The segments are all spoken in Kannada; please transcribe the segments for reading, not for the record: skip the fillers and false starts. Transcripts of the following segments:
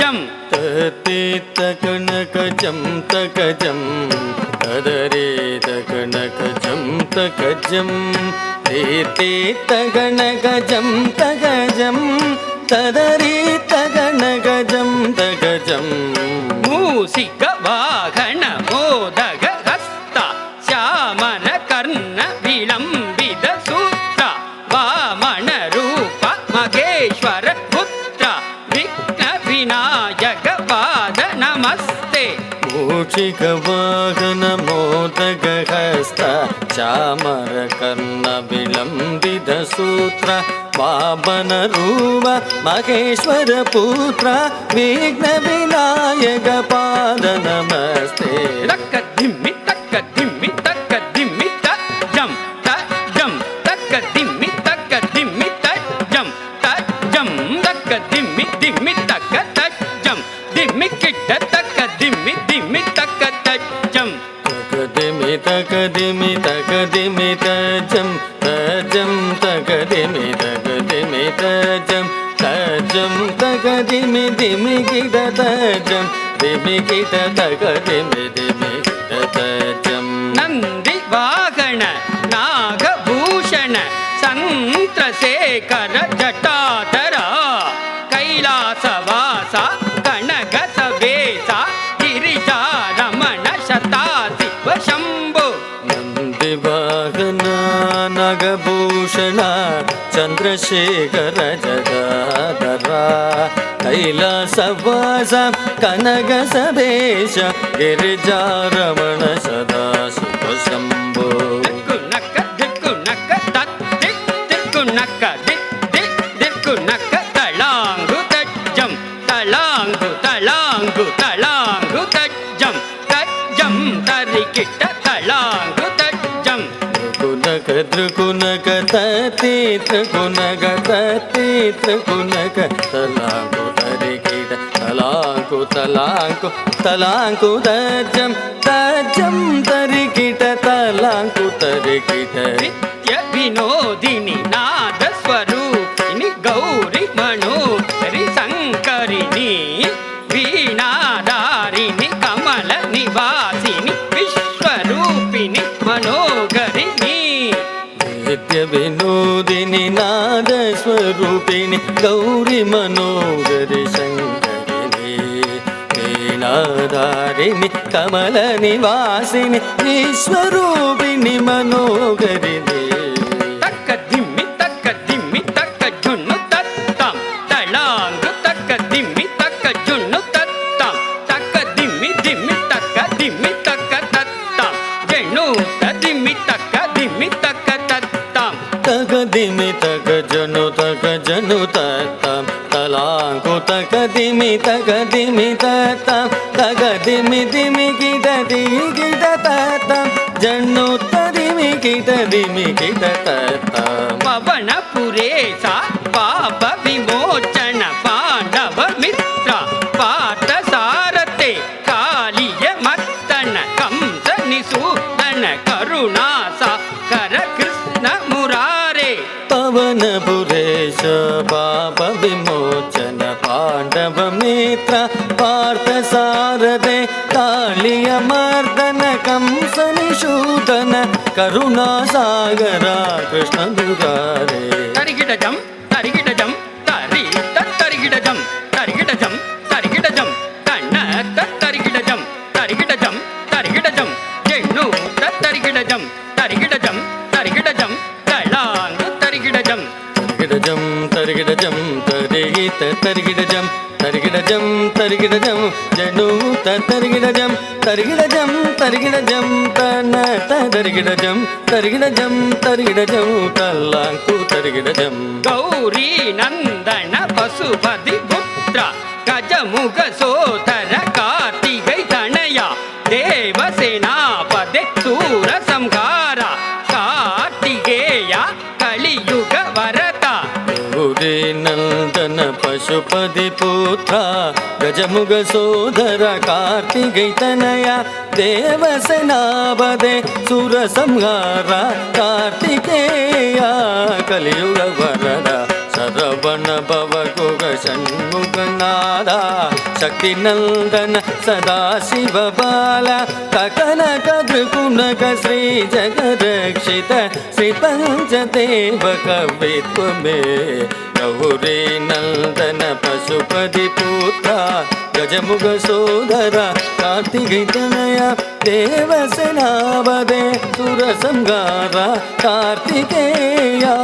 ஜம் தத்தி தகனக ஜம் தகஜம் ததரே தகனக ஜம் தகஜம் தீர்த்தி தகனக ஜம் தகஜம் ததரே தகனக ஜம் தகஜம் மூசிக வாகன மோதக ஹஸ்த ಶ್ಯಾಮನ ಕರ್ಣ ವಿಳಂಬಿತ ಸೂತ್ರ ವಾಮನ ರೂಪ ಮಹೇಶ್ವರ ಪುತ್ರ ವಿಘ್ನ ವಿನಾಯಕ ಪಾದ ನಮಸ್ತೆ ಮೂಷಿಕ ವಾಹನ ಮೋದಕ ಹಸ್ತ ಚಾಮರ ಕರ್ಣ ವಿಳಂಬಿತ ಸೂತ್ರ ವಾಮನ ರೂಪ ಮಹೇಶ್ವರ ಪುತ್ರ ವಿಘ್ನ ವಿನಾಯಕ ಪಾದ ನಮಸ್ತೆ ತಕ್ಕ ದಿಮ್ಮಿ ತಕ್ಕ ದಿಮ್ಮಿ ತಕ್ಕ ದಿಮ್ಮಿ ತ ಜಂ ತ ಜಂ ತಕ್ಕ ದಿಮ್ಮಿ ತಕ್ಕ ದಿಮ್ಮಿ ತ ಜಂ ತ ಜಂ ತಕ್ಕ ದಿಮ್ಮಿ ದಿಮ್ಮಿ ತಕ್ಕ ತ ಜಂ ದಿಮ್ಮಿ ಕಿಟ್ಟ ತಕ್ಕ ದಿಮ್ಮಿ ದಿಮ್ಮಿ ತಕ್ಕ ತ ಜಂ ತಕದಿಮಿ ತಕದಿಮಿ ತಕದಿಮಿ ತಜಂ ತಜಂ ತಕದಿಮಿ ತಕದಿಮಿ ತಜಂ ತಜಂ ತಕದಿಮಿ ದಿಮಿ ಕಿಟ ತಜಂ ದಿಮಿ ಕಿಟ ತಕದಿಮಿ ದಿಮಿ ಕಿಟ ತಜಂ ನಂದಿ ವಾಹನ ನಾಗಭೂಷಣ ಸಂತ್ರಶೇಖರ ಜಟಾಧರ ಕೈಲಾಸವಾಸ ಕನಕ ಸವೇಸ ಗಿರಿಜಾ ರಮಣ ಶತಾಶಿವ ಶಂಭು ನಂದಿ ವಾಹನ ನಾಗಭೂಷಣ ಚಂದ್ರಶೇಖರ ಜಟಾಧರ ಕೈಲಾಸವಾಸ ಕನಕ ಸವೇಶ ಗಿರಿಜಾ ರಮಣ ಸದಾಶಿವ ಶಂಭೋ ದಿಕ್ಕುನಕ್ಕ ದಿಕ್ಕುನಕ್ಕ ತತ್ ದಿಕ್ ದಿಕ್ಕುನಕ್ಕ ದಿಕ್ ದಿಕ್ ದಿಕ್ಕುನಕ್ಕ ತಳಾಂಗು ತಜ್ಜಂ ತಳಾಂಗು ತಳಾಂಗು ತಳಾಂಗು ತಜ್ಜಂ ತಜ್ಜಂ ತರಿಕಿಟ್ಟ ತಳಾಂಗು ತಜ್ಜಂ ತ್ರಿಕುನಕ ತ್ರಿಕುನಕ ತತಿ ತ್ರಿಕುನಕ ತತಿ ತ್ರಿಕುನಕ ತಲಾಂಕು ತರಿಕಿಟ ತಲಾಂಕು ತಲಾಂಕು ತಲಾಂಕು ತಜ್ಜಂ ತಜ್ಜಂ ತರಿಕಿಟ ತಲಾಂಕು ತರಿಕಿಟ ನಿತ್ಯ ವಿನೋದಿನಿ ನಾದ ಸ್ವರೂಪಿಣಿ ಗೌರಿ ಮನೋಹರಿ ಸಂಕರಿಣಿ ವೀಣಾಧಾರಿಣಿ ಕಮಲ ನಿವಾಸಿನಿ ವಿಶ್ವರೂಪಿಣಿ ಮನೋಗರಿಣಿ ನಿತ್ಯ ವಿನೋದಿನಿ ನಾದ ಸ್ವರೂಪಿಣಿ ಗೌರಿ ಮನೋಗರಿ ಶಂಕರಿಣಿ ವೀಣಾಧಾರಿಣಿ ಕಮಲ ನಿವಾಸಿನಿ ವಿಶ್ವರೂಪಿಣಿ ಮನೋಗರಿಣಿ ತಕ್ಕ ದಿಮ್ಮಿ ತಕ್ಕ ಜುಣ್ಣು ತತ್ತಂ ತಳಾಂಗು ತಕ್ಕ ದಿಮ್ಮಿ ತಕ್ಕ ಜುಣ್ಣು ತತ್ತಂ ತಕ್ಕ ದಿಮ್ಮಿ ದಿಮ್ಮಿ ತಕ್ಕ ತತ್ತಂ ಜಣ್ಣು ದಿಮ್ಮಿ ತಕ್ಕ ತತ್ತಂ ತಗ ದಿಮಿ ತಗ ಜನು ತತ್ತಂ ತಲಾಂಕು ತಗ ದಿಮಿ ತತ್ತಂ ತಗ ದಿಮಿ ದಿಮಿ ಕಿಟ ಕಿಟ ತತ್ತಂ ಜಣ್ಣು ತದಿಮಿ ಕಿಟ ತತ್ತಂ ಪವನ ಪುರೇಶ ಪಾಪ ವಿಮೋಚನ ಪಾಂಡವ ಮಿತ್ರ ಪಾರ್ಥ ಸಾರಥೆ ಕಾಲಿಯ ಮತ್ತನ ಕಂಸ ನಿಸೂದನ ಕರುಣಾಸ ಕರ ಕೃಷ್ಣ ಮುರಾರೆ ಪವನ ಪುರೇಶ ಪಾಪ ವಿಮೋಚನ ಪಾಂಡವ ಮಿತ್ರ ಪಾರ್ಥ ಸಾರಥೆ ಕಾಳಿಯ ಮರ್ದನ ಕಂಸ ನಿಷೂದನ ಕರುಣಾ ಸಾಗರ ಕೃಷ್ಣ ಮುರಾರೆ ತರಿಗಿಡಜಂ ತರಿಗಿಡಜಂ ತರಿ ತರಿಗಿಡಜಂ ತರಿಗಿಡಜಂ ತರಿಗಿಡಜಂ ಕಣ್ಣ ತರಿಗಿಡಜಂ ತರಿಗಿಡಜಂ ತರಿಗಿಡಜಂ ಜಣ್ಣು ತರಿಗಿಡಜಂ ತರಿಗಿಡಜಂ ತರಿಗಿಡಜಂ ತಳಾಂಗು ತರಿಗಿಡಜಂ ತರಿಗಿಡಜಂ ತರಿಗಿಡಜಂ ತರಿಗಿತ ತರಿಗಿಡಜಂ ತರಿಗಿಡಜಂ ತರಿಗಿಡಜಂ ಜಣ್ಣು ತರಿಗಿಡಜಂ ತರಿಗಿಡಜಂ ತರಿಗಿಡಜಂ ತನ ತರಿಗಿಡಜಂ ತರಿಗಿಡಜಂ ತರಿಗಿಡಜಂ ತಲ್ಲಾಂಕು ತರಿಗಿಡಜಂ ಗೌರಿ ನಂದನ ಪಶುಪತಿ ಪುತ್ರ ಗಜಮುಗ ಸೋದರ ಕಾರ್ತಿಗೈ ತನಯ ದೇವಸೇನಾಪದೆ ಸೂರ ಸಂಹಾರ ಕಾರ್ತಿಗೇಯ ಕಲಿಯುಗ ವರತ ಗೌರಿ ನಂದನ ಪಶುಪತಿ ಪುತ್ರ ಗಜಮುಗ ಸೋದರ ಕಾರ್ತಿಗೈ ತನಯ ದೇವಸೇನಾಪದೆ ಸುರ ಸಂಹಾರ ಕಾರ್ತಿಕೇಯ ಕಲಿಯುಗ ವರದ சரவண பவகுக ஷண்முகநாதா சக்தி நந்தன சதா சிவபால ககனக திருகுணக ஸ்ரீ ஜகரக்ஷித ஸ்ரீ பஞ்சதேவ கவித்வமே கௌரி நந்தன பசுபதி புத்ரா கஜமுக சோதர கார்த்திகை தனய தேவசேனாபதே சுரசங்கார கார்த்திகேயா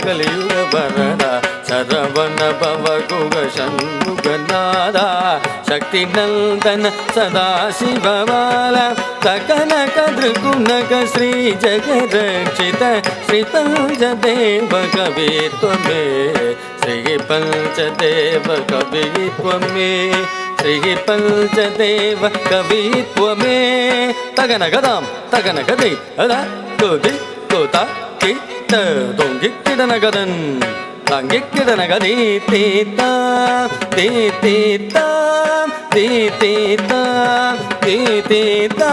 கலியுக வரதா சரவண பவகுக ஷண்முகநாதா சக்தி நந்தன சதா சிவபால ககனக திருகுணக ஸ்ரீ ஜகரக்ஷித ஸ்ரீ பஞ்சதேவ கவித்வமே ஸ்ரீ பஞ்சதேவ கவித்வமே ஸ்ரீ பஞ்சதேவ கவித்வமே தகனகதாம் தகனகதை அத கோதி கோதா கிட்ட தொங்கி கிடனகதன் தங்கி கிடனகதி தீத்தா தீ தீத்தா தீ தீத்தா தீ தீத்தா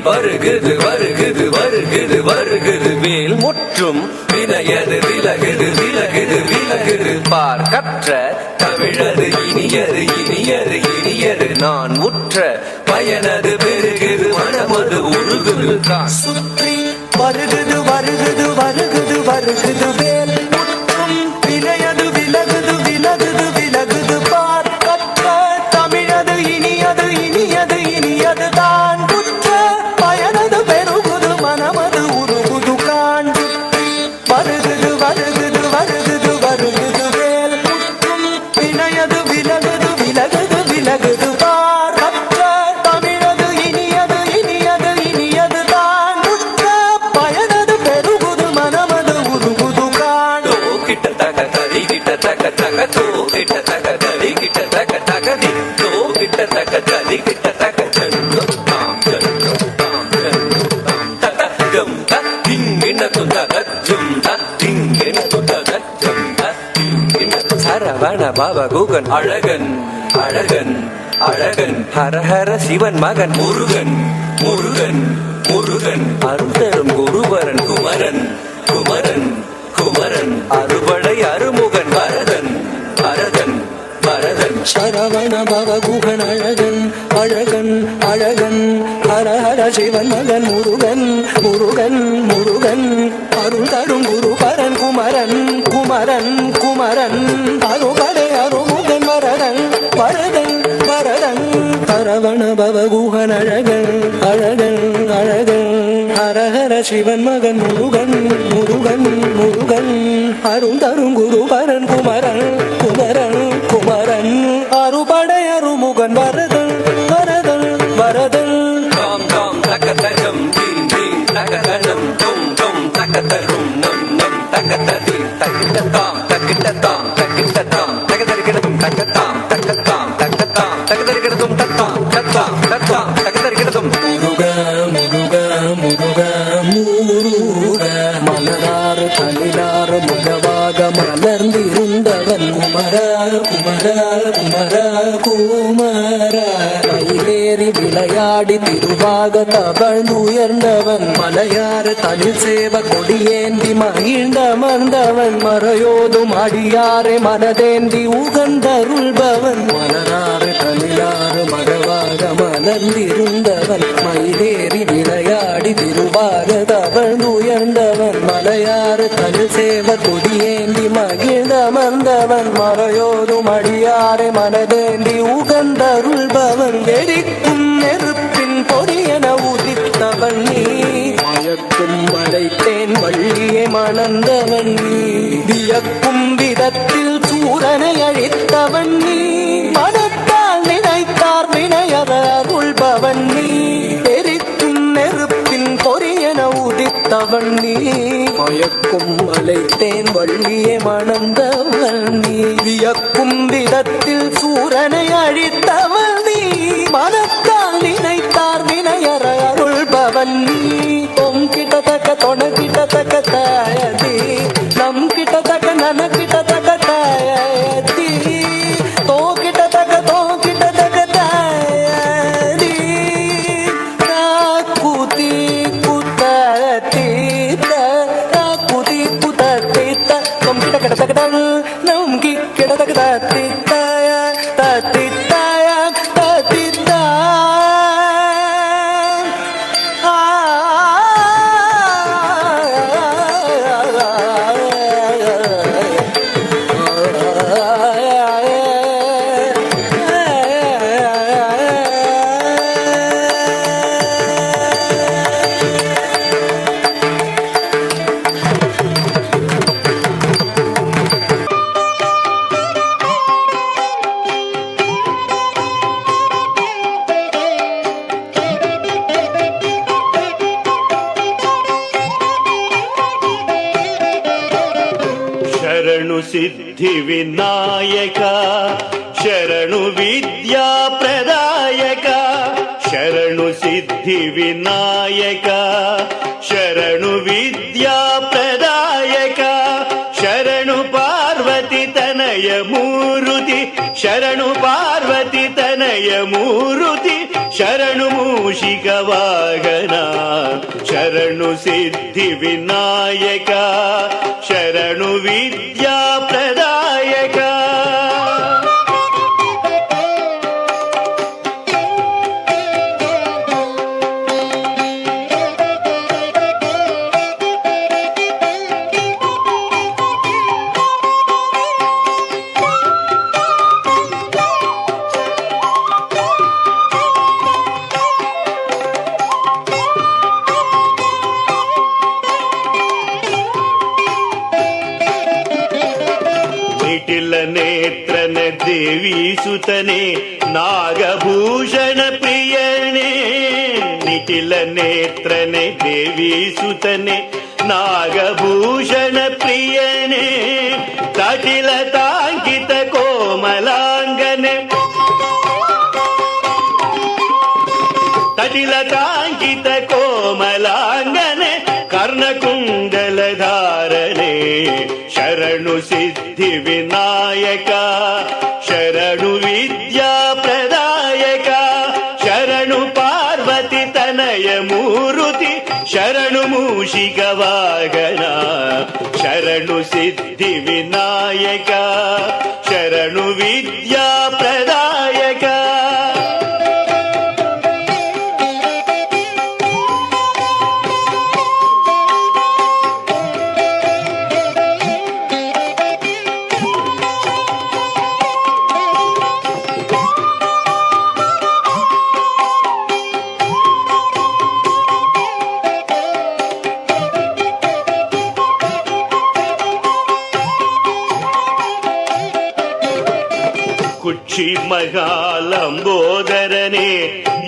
வருகுது வருகுது வருகுது வருகுது வேல் முற்றும் வினையது விலகுது விலகுது விலகுது பார் கற்ற தமிழது இனியது இனியது இனியது நான் உற்ற பயனது பெருகுது மனமது உருகுது தான் சுற்றி வருகுது வருகுது வருகுது வருகுது வேல் முற்றும் வினையது விலகுது விலகுது விலகுது பார் கற்ற தமிழது இனியது இனியது இனியது தான் உற்ற பயனது பெருகுது மனமது உருகுது காண் வருகுது வருகுது வருகுது வருகுது வேல் முற்றும் வினையது விலகுது விலகுது விலகுது பார் கற்ற தமிழது இனியது இனியது இனியது தான் உற்ற பயனது பெருகுது மனமது உருகுது காண் கிட்ட தக தடி கிட்ட தக தக தோ கிட்ட தக தடி கிட்ட தக தக தி தோ கிட்ட தக தடி கிட்ட தக ஜன்கு தாம் ஜன்கு தாம் ஜன்கு தாம் தக கம் த திங்கின துதக ஜும் த திங்கின துதக ஜும் த திங்கின சரவண பவ குகன் அழகன் அழகன் அழகன் ஹர ஹர சிவன் மகன் முருகன் முருகன் முருகன் அருந்தரும் குருவரன் குமரன் குமரன் குமரன் அறுபடை அருமுகன் வரதன் வரதன் வரதன் சரவண பவ குகன் அழகன் அழகன் அழகன் ஹர ஹர சிவன் மகன் முருகன் முருகன் முருகன் அருள் தரும் குருபரன் குமரன் குமரன் குமரன் அறுபடை அருமுகன் வரதன் வரதன் வரதன் சரவண பவ குகன் அழகன் அழகன் அழகன் ஹர ஹர சிவன் மகன் முருகன் முருகன் முருகன் அருள் தரும் குருபரன் குமரன் குமரன் குமரன் அறுபடை அருமுகன் வரதன் வரதன் வரதன் தாம் தாம் தகதகம் தீம் தீம் தகதனம் தொம் தொம் தகதரும் நம் நம் தகததி தகிட்டதாம் தகிட்டதாம் தகிட்டதாம் தகதரிகிடதும் தகதாம் தகதாம் தகதாம் தகதரிகிடதும் தத்தாம் தத்தாம் தத்தாம் தகதரிகிடதும் முருகா முருகா முருகா முருகா மலராறு தளிராறு முகவாக மலர்ந்திருந்தவன் குமரா குமரா குமரா குமரா மயிலேறி விளையாடி திருவாக தவழ்ந்துயர்ந்தவன் மலையாறு தளிர் சேவ கொடியேந்தி மகிழ்ந்தமர்ந்தவன் மறையோதும் அடியாரை மனதேந்தி உகந்தருள்பவன் மலராறு தளிராறு மகவாக மலர்ந்திருந்தவன் மயிலேறி விளையாடி திருவாக தவழ்ந்துயர்ந்தவன் மலையாறு தளிர் சேவ கொடியேந்தி மகிழ்ந்தமர்ந்தவன் மறையோதும் அடியாரை மனதேந்தி உகந்தருள்பவன் எரிக்கும் நெருப்பின் பொறியென உதித்தவன் நீ மயக்கும் மலைத்தேன் வள்ளியை மணந்தவன் நீ வியக்கும் விதத்தில் சூரனை அழித்தவன் நீ மனத்தால் நினைத்தார் வினையத அருள்பவன் நீ எரிக்கும் நெருப்பின் பொறியென அழைத்தவன் நீ மயக்கும் அழைத்தேன் வள்ளியே மணந்தவன் நீ வியக்கும் விதத்தில் சூரனை அழித்தவன் நீ மனத்தால் நினைத்தார் வினையற அருள்பவன் நீ தொம் கிட்டத்தக்க தொண கிட்டத்தக்க தாயதி நம் கிட்டத்தக்க நன கிட்டத்தக்க தாயதி தோ கிட்டத்தக்க தாயதி கூதி குத்தீத்த கூதி குத்தீத்த தொம் கிட்ட கிட்டத்தக்க நம் கிட்டத்தக்க தத்தித்தாய தத்தித்தாய தத்தித்தாய ಶರಣು ಸಿದ್ಧಿ ವಿನಾಯಕ ಶರಣು ವಿದ್ಯಾ ಪ್ರದಾಯಕ ಶರಣು ಸಿದ್ಧಿ ವಿನಾಯಕ ಶರಣು ವಿದ್ಯಾ ಪ್ರದಾಯಕ ಶರಣು ಪಾರ್ವತಿ ತನಯ ಮೂರುತಿ ಶರಣು ಪಾರ್ವತಿ ತನಯ ಮೂರುತಿ ಶರಣು ಮೂಷಿಕ ವಾಹನ ಶರಣು ಸಿದ್ಧಿ ವಿನಾಯಕ ಶರಣು ವಿದ್ಯಾ ಪ್ರದಾಯಕ ನಿಟಿಲ ನೇತ್ರನ ದೇವಿ ಸುತನೆ ನಾಗಭೂಷಣ ಪ್ರಿಯನೇ ನಿಟಿಲ ನೇತ್ರನ ದೇವಿ ಸುತನೆ ನಾಗಭೂಷಣ ಪ್ರಿಯನೇ ತಟಿಲ ತಾಂಕಿತ ಕೋಮಲಾಂಗನೆ ತಟಿಲ ತಾಂಕಿತ ಕೋಮಲಾಂಗನೆ ಕರ್ಣಕುಂಡಲ ಧಾರಣೆ ಶರಣು ಸಿದ್ಧಿ ವಿನಾಯಕ ಶರಣು ವಿದ್ಯಾ ಪ್ರದಾಯಕ ಶರಣು ಪಾರ್ವತಿ ತನಯ ಮೂರುತಿ ಶರಣು ಮೂಷಿಕ ವಾಹನ ಶರಣು ಸಿದ್ಧಿ ವಿನಾಯಕ ಶರಣು ವಿದ್ಯಾ ಪ್ರದಾಯಕ ಕುಕ್ಷಿ ಮಹಾಲಂಬೋದರನೇ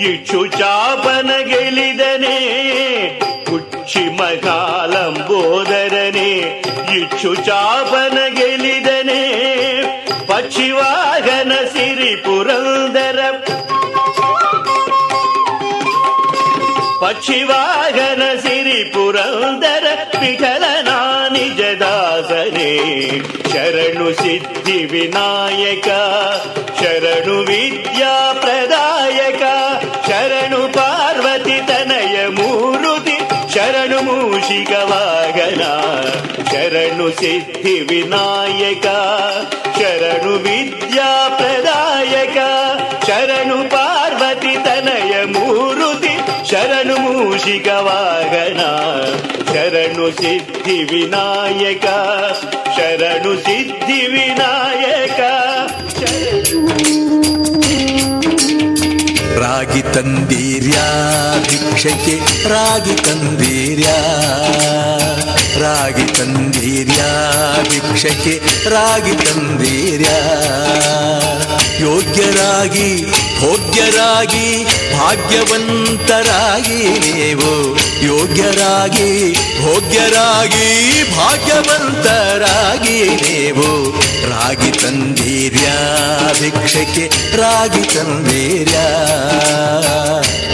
ಇಚ್ಚು ಚಾಪನ ಗೆಲಿದನೆ ಕುಕ್ಷಿ ಮಹಾಲಂಬೋದರನೇ ಇಚ್ಚು ಚಾಪನ ಗೆಲಿದನೆ ಪಕ್ಷಿವಾಹನ ಸಿರಿ ಪುರಂದರ ಪಕ್ಷಿವಾಹನ ಸಿರಿ ಪುರಂದರ ವಿಠಲನ ನಿಜದಾಸನೇ ಶರಣು ಸಿದ್ಧಿ ವಿನಾಯಕ ಶರಣು ವಿದ್ಯಾ ಪ್ರದಾಯಕ ಶರಣು ಪಾರ್ವತಿ ತನಯ ಮೂರುತಿ ಶರಣು ಮೂಷಿಕ ವಾಹನ ಶರಣು ಸಿದ್ಧಿ ವಿನಾಯಕ ಶರಣು ವಿದ್ಯಾ ಪ್ರದಾಯಕ ಶರಣು ಪಾರ್ವತಿ ತನಯ ಮೂರುತಿ ಶರಣು ಮೂಷಿಕ ವಾಹನ ಶರಣು ಸಿದ್ಧಿ ವಿನಾಯಕ ಶರಣು ಸಿದ್ಧಿ ವಿನಾಯಕ ರಾಗಿ ತಂದೀರ್ಯಾ ಭಿಕ್ಷಕ್ಕೆ ರಾಗಿ ತಂದೀರ್ಯಾ ರಾಗಿ ತಂದೀರ್ಯಾ ಭಿಕ್ಷಕ್ಕೆ ರಾಗಿ ತಂದೀರ್ಯಾ ಯೋಗ್ಯರಾಗಿ ಭೋಗ್ಯರಾಗಿ ಭಾಗ್ಯವಂತರಾಗಿ ನೀವು ಯೋಗ್ಯರಾಗಿ ಭೋಗ್ಯರಾಗಿ ಭಾಗ್ಯವಂತರಾಗಿ ನೀವು ರಾಗಿ ತಂದೀರ್ಯಾ ಭಿಕ್ಷಕ್ಕೆ ರಾಗಿ ತಂದೀರ್ಯಾ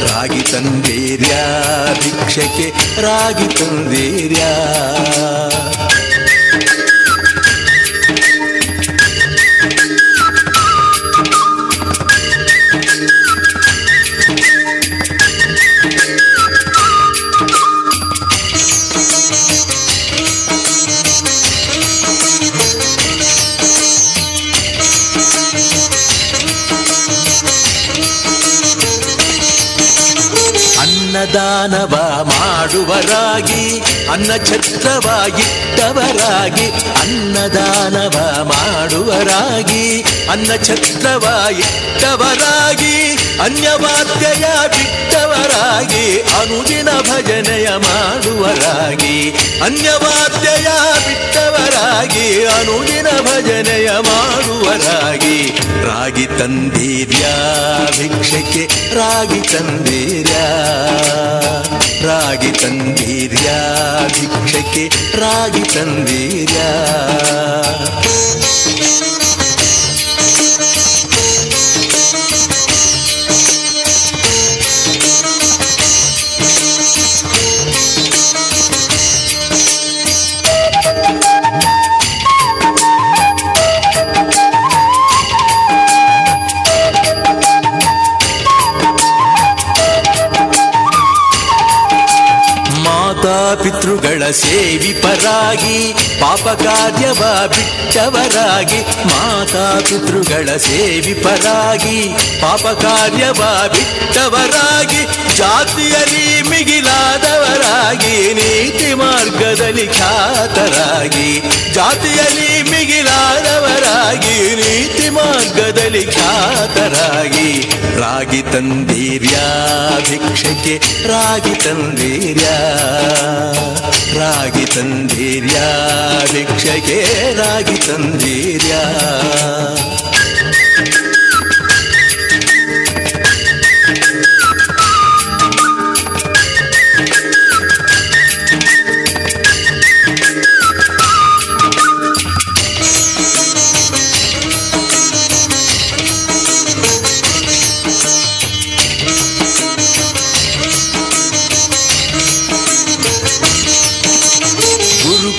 ರಾಗಿ ತಂದೀರ್ಯಾ ಭಿಕ್ಷಕ್ಕೆ ರಾಗಿ ತಂದೀರ್ಯಾ ಅನ್ನದಾನವ ಮಾಡುವರಾಗಿ ಅನ್ನಛತ್ರವಾಗಿಟ್ಟವರಾಗಿ ಅನ್ನದಾನವ ಮಾಡುವರಾಗಿ ಅನ್ನಛತ್ರವಾಗಿಟ್ಟವರಾಗಿ ಅನ್ಯವಾದ್ಯಯ ಬಿಟ್ಟವರಾಗಿ ಅನುದಿನ ಭಜನೆಯ ಮಾಡುವರಾಗಿ ಅನ್ಯವಾದ್ಯಯ ಬಿಟ್ಟವರಾಗಿ ಅನುದಿನ ಭಜನೆಯ ಮಾಡುವರಾಗಿ ರಾಗಿ ತಂದೀರ್ಯಾ ಭಿಕ್ಷಕ್ಕೆ ರಾಗಿ ತಂದೀರ್ಯಾ ರಾಗಿ ತಂದೀರ್ಯಾ ಭಿಕ್ಷಕ್ಕೆ ರಾಗಿ ತಂದೀರ್ಯಾ ಪಿತೃಗಳ ಸೇವಿಪರಾಗಿ ಪಾಪ ಕಾರ್ಯವ ಬಿಟ್ಟವರಾಗಿ ಮಾತಾ ಪಿತೃಗಳ ಸೇವಿಪರಾಗಿ ಪಾಪ ಕಾರ್ಯವ ಬಿಟ್ಟವರಾಗಿ ಜಾತಿಯಲ್ಲಿ ಮಿಗಿಲಾದವರಾಗಿ ನೀತಿ ಮಾರ್ಗದಲ್ಲಿ ಖ್ಯಾತರಾಗಿ ಜಾತಿಯಲ್ಲಿ ಮಿಗಿಲಾದವರಾಗಿ ನೀತಿ ಮಾರ್ಗದಲ್ಲಿ ಖ್ಯಾತರಾಗಿ ರಾಗಿ ತಂದೀರ್ಯಾ ಭಿಕ್ಷಕ್ಕೆ ರಾಗಿ ತಂದೀರ್ಯಾ ರಾಗಿ ತಂದೀರ್ಯಾ ಭಿಕ್ಷಕ್ಕೆ ರಾಗಿ ತಂದೀರ್ಯಾ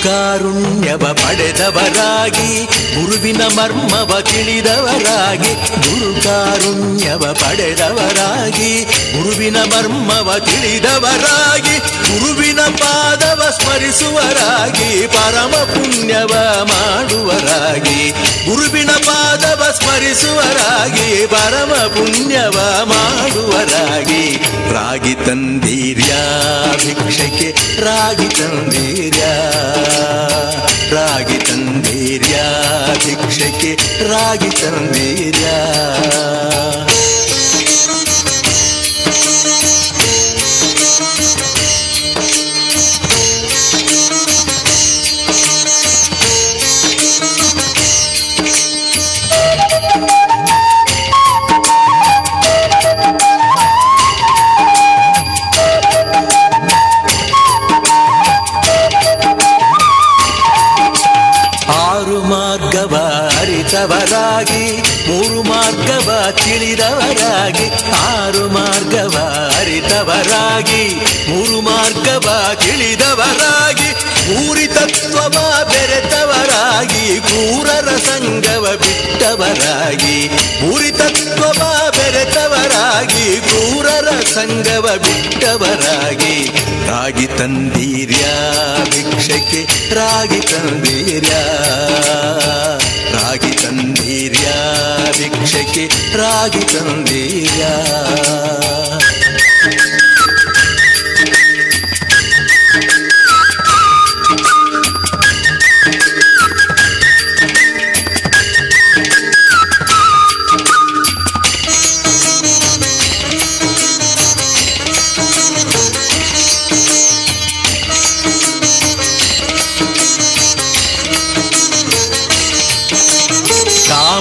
ಕಾರುಣ್ಯವ ಪಡೆದವರಾಗಿ ಗುರುವಿನ ಮರ್ಮವ ತಿಳಿದವರಾಗಿ ಗುರು ಕಾರುಣ್ಯವ ಪಡೆದವರಾಗಿ ಗುರುವಿನ ಮರ್ಮವ ತಿಳಿದವರಾಗಿ ಗುರುವಿನ ಪಾದವ ಸ್ಮರಿಸುವರಾಗಿ ಪರಮ ಪುಣ್ಯವ ಮಾಡುವರಾಗಿ ಗುರುವಿನ ಪಾದವ ಸ್ಮರಿಸುವರಾಗಿ ಪರಮ ಪುಣ್ಯವ ಮಾಡುವರಾಗಿ ರಾಗಿ ತಂದೀರ್ಯಾ ಭಿಕ್ಷಕ್ಕೆ ರಾಗಿ ತಂದೀರ್ಯಾ ರಾಗಿ ತಂದೀರ್ಯಾ ಭಿಕ್ಷಕ್ಕೆ ರಾಗಿ ತಂದೀರ್ಯಾ ಅರಿತವರಾಗಿ ಮೂರು ಮಾರ್ಗವ ತಿಳಿದವರಾಗಿ ಆರು ಮಾರ್ಗವ ಅರಿತವರಾಗಿ ಮೂರು ಮಾರ್ಗವ ತಿಳಿದವರಾಗಿ ಮೂರಿ ತತ್ವವ ಬೆರೆತವರಾಗಿ ಕ್ರೂರರ ಸಂಗವ ಬಿಟ್ಟವರಾಗಿ ಮೂರಿ ತತ್ವವ ಬೆರೆತವರಾಗಿ ಕ್ರೂರರ ಸಂಗವ ಬಿಟ್ಟವರಾಗಿ ರಾಗಿ ತಂದೀರ್ಯಾ ಭಿಕ್ಷಕ್ಕೆ ರಾಗಿ ತಂದೀರ್ಯಾ ರಾಗಿ ತಂದೀರ್ಯಾ ಭಿಕ್ಷಕ್ಕೆ ರಾಗಿ ತಂದೀರ್ಯಾ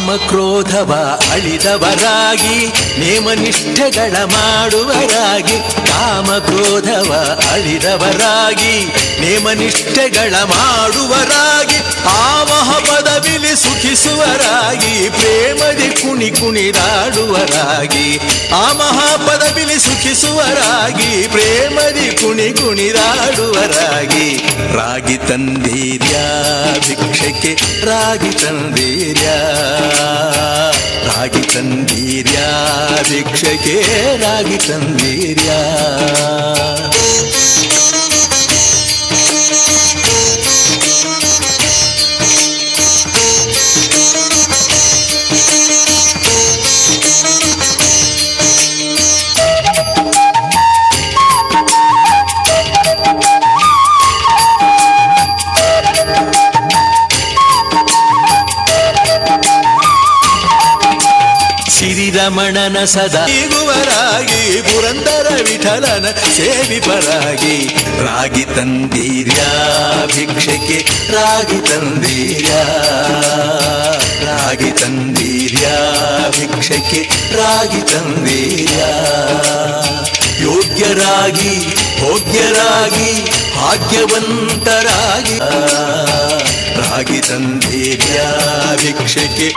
ಕಾಮಕ್ರೋಧವ ಅಳಿದವರಾಗಿ ನೇಮನಿಷ್ಠೆಗಳ ಮಾಡುವರಾಗಿ ಕಾಮಕ್ರೋಧವ ಅಳಿದವರಾಗಿ ನೇಮನಿಷ್ಠೆಗಳ ಮಾಡುವರಾಗಿ ಆಮಹ ಪದವಿಲಿ ಸುಖಿಸುವರಾಗಿ ಪ್ರೇಮದಿ ಕುಣಿ ಕುಣಿದಾಡುವರಾಗಿ ಆ ಮಹಾಪದವಿಲಿ ಸುಖಿಸುವರಾಗಿ ಪ್ರೇಮದಿ ಕುಣಿ ಕುಣಿದಾಡುವರಾಗಿ ರಾಗಿ ತಂದೀರ್ಯಾ ಭಿಕ್ಷಕ್ಕೆ ರಾಗಿ ತಂದೀರ್ಯಾ ರಾಗಿ ತಂದೀರ್ಯಾ ಭಿಕ್ಷಕ್ಕೆ ರಾಗಿ ತಂದೀರ್ಯಾ ಶ್ರೀರಮಣನ ಸದಾ ಈಗುವರಾಗಿ ಪುರಂದರ ವಿಠಲನ ಸೇವಿಪರಾಗಿ ರಾಗಿ ತಂದೀರ್ಯಾ ಭಿಕ್ಷಕ್ಕೆ ರಾಗಿ ತಂದೀರ್ಯಾ ರಾಗಿ ತಂದೀರ್ಯಾ ಭಿಕ್ಷಕ್ಕೆ ರಾಗಿ ತಂದೀರ್ಯಾ ಯೋಗ್ಯರಾಗಿ ಭೋಗ್ಯರಾಗಿ ಭಾಗ್ಯವಂತರಾಗಿ ರಾಗಿ ತಂದೀರ್ಯಾ ಭಿಕ್ಷಕ್ಕೆ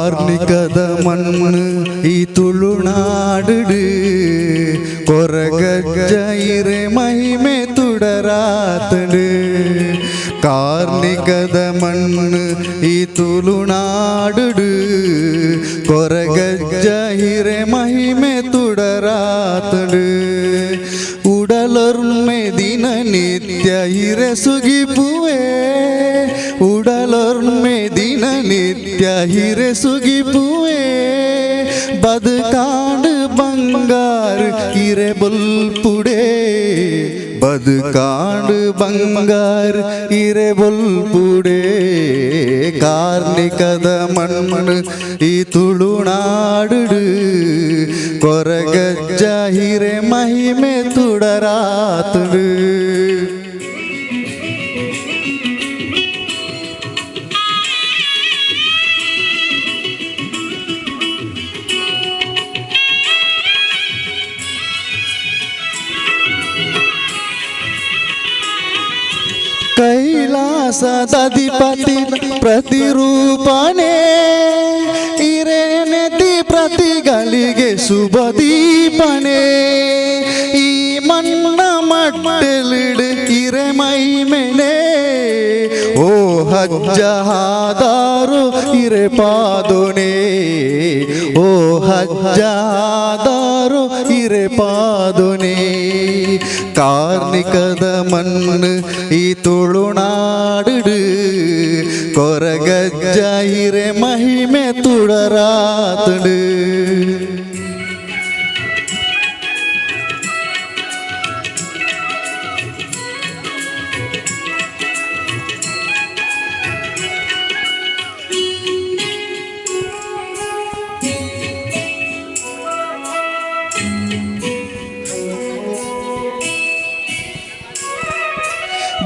ಕಾರ್ಣಿಕದ ಮಣ್ಣು ಈ ತುಳುನಾಡು ಕೊರಗಜ್ಜ ಇರೆ ಮಹಿಮೆ ತುಡರಾತಡು ಕಾರ್ಣಿಕದ ಮಣ್ಣು ಈ ತುಳುನಾಡು ಕೊರಗಜ್ಜ ಇರೆ ಮಹಿಮೆ ತುಡರಾತಡು ಉಡಲೊರ್ಮೆ ದಿನ ನಿತ್ಯ ಹಿರೆ ಸುಗಿಪುವೆ ಉಡಲೊರ್ಮೆ ದಿನ ನಿತ್ಯ ಹಿರೆ ಸುಗಿಪುವೆ ಬದುಕಾಂಡು ಬಂಗಾರು ಹಿರೆ ಬೊಲ್ಪುಡೆ ಬದುಕಾಂಡು ಬಂಗಾರು ಹಿರೆ ಬೊಲ್ಪುಡೆ ಕಾರ್ಣಿಕದ ಮಣ್ಣು ಈ ತುಳುನಾಡು ಕೊರಗಜ್ಜ ಹಿರೆ ಮಹಿಮೆ ತುಡರಾತಡು ಕೈಲಾಸದಧಿಪತಿ ಪ್ರತಿರೂಪನೇ ಇರೇನೆತಿ ಪ್ರತಿಗಳಿಗೆ ಶುಭ ದೀಪನೇ ಈ ಮಣ್ಣ ಮಟ್ಟಲಿಡು ಇರೆ ಮೈಮೆನೆ ಓ ಹಜ್ಜ ಹಾದಾರು ಇರೆ ಪಾದೋನೆ ಓ ಹಜ್ಜ ಹಾದಾರು ಇರೆ ಪಾದೋನೆ ಕಾರ್ಣಿಕದ ಮಣ್ಣು ಈ ತುಳುನಾಡು ಕೊರಗಜ್ಜ ಹಿರೆ ಮಹಿಮೆ ತುಡರಾತಡು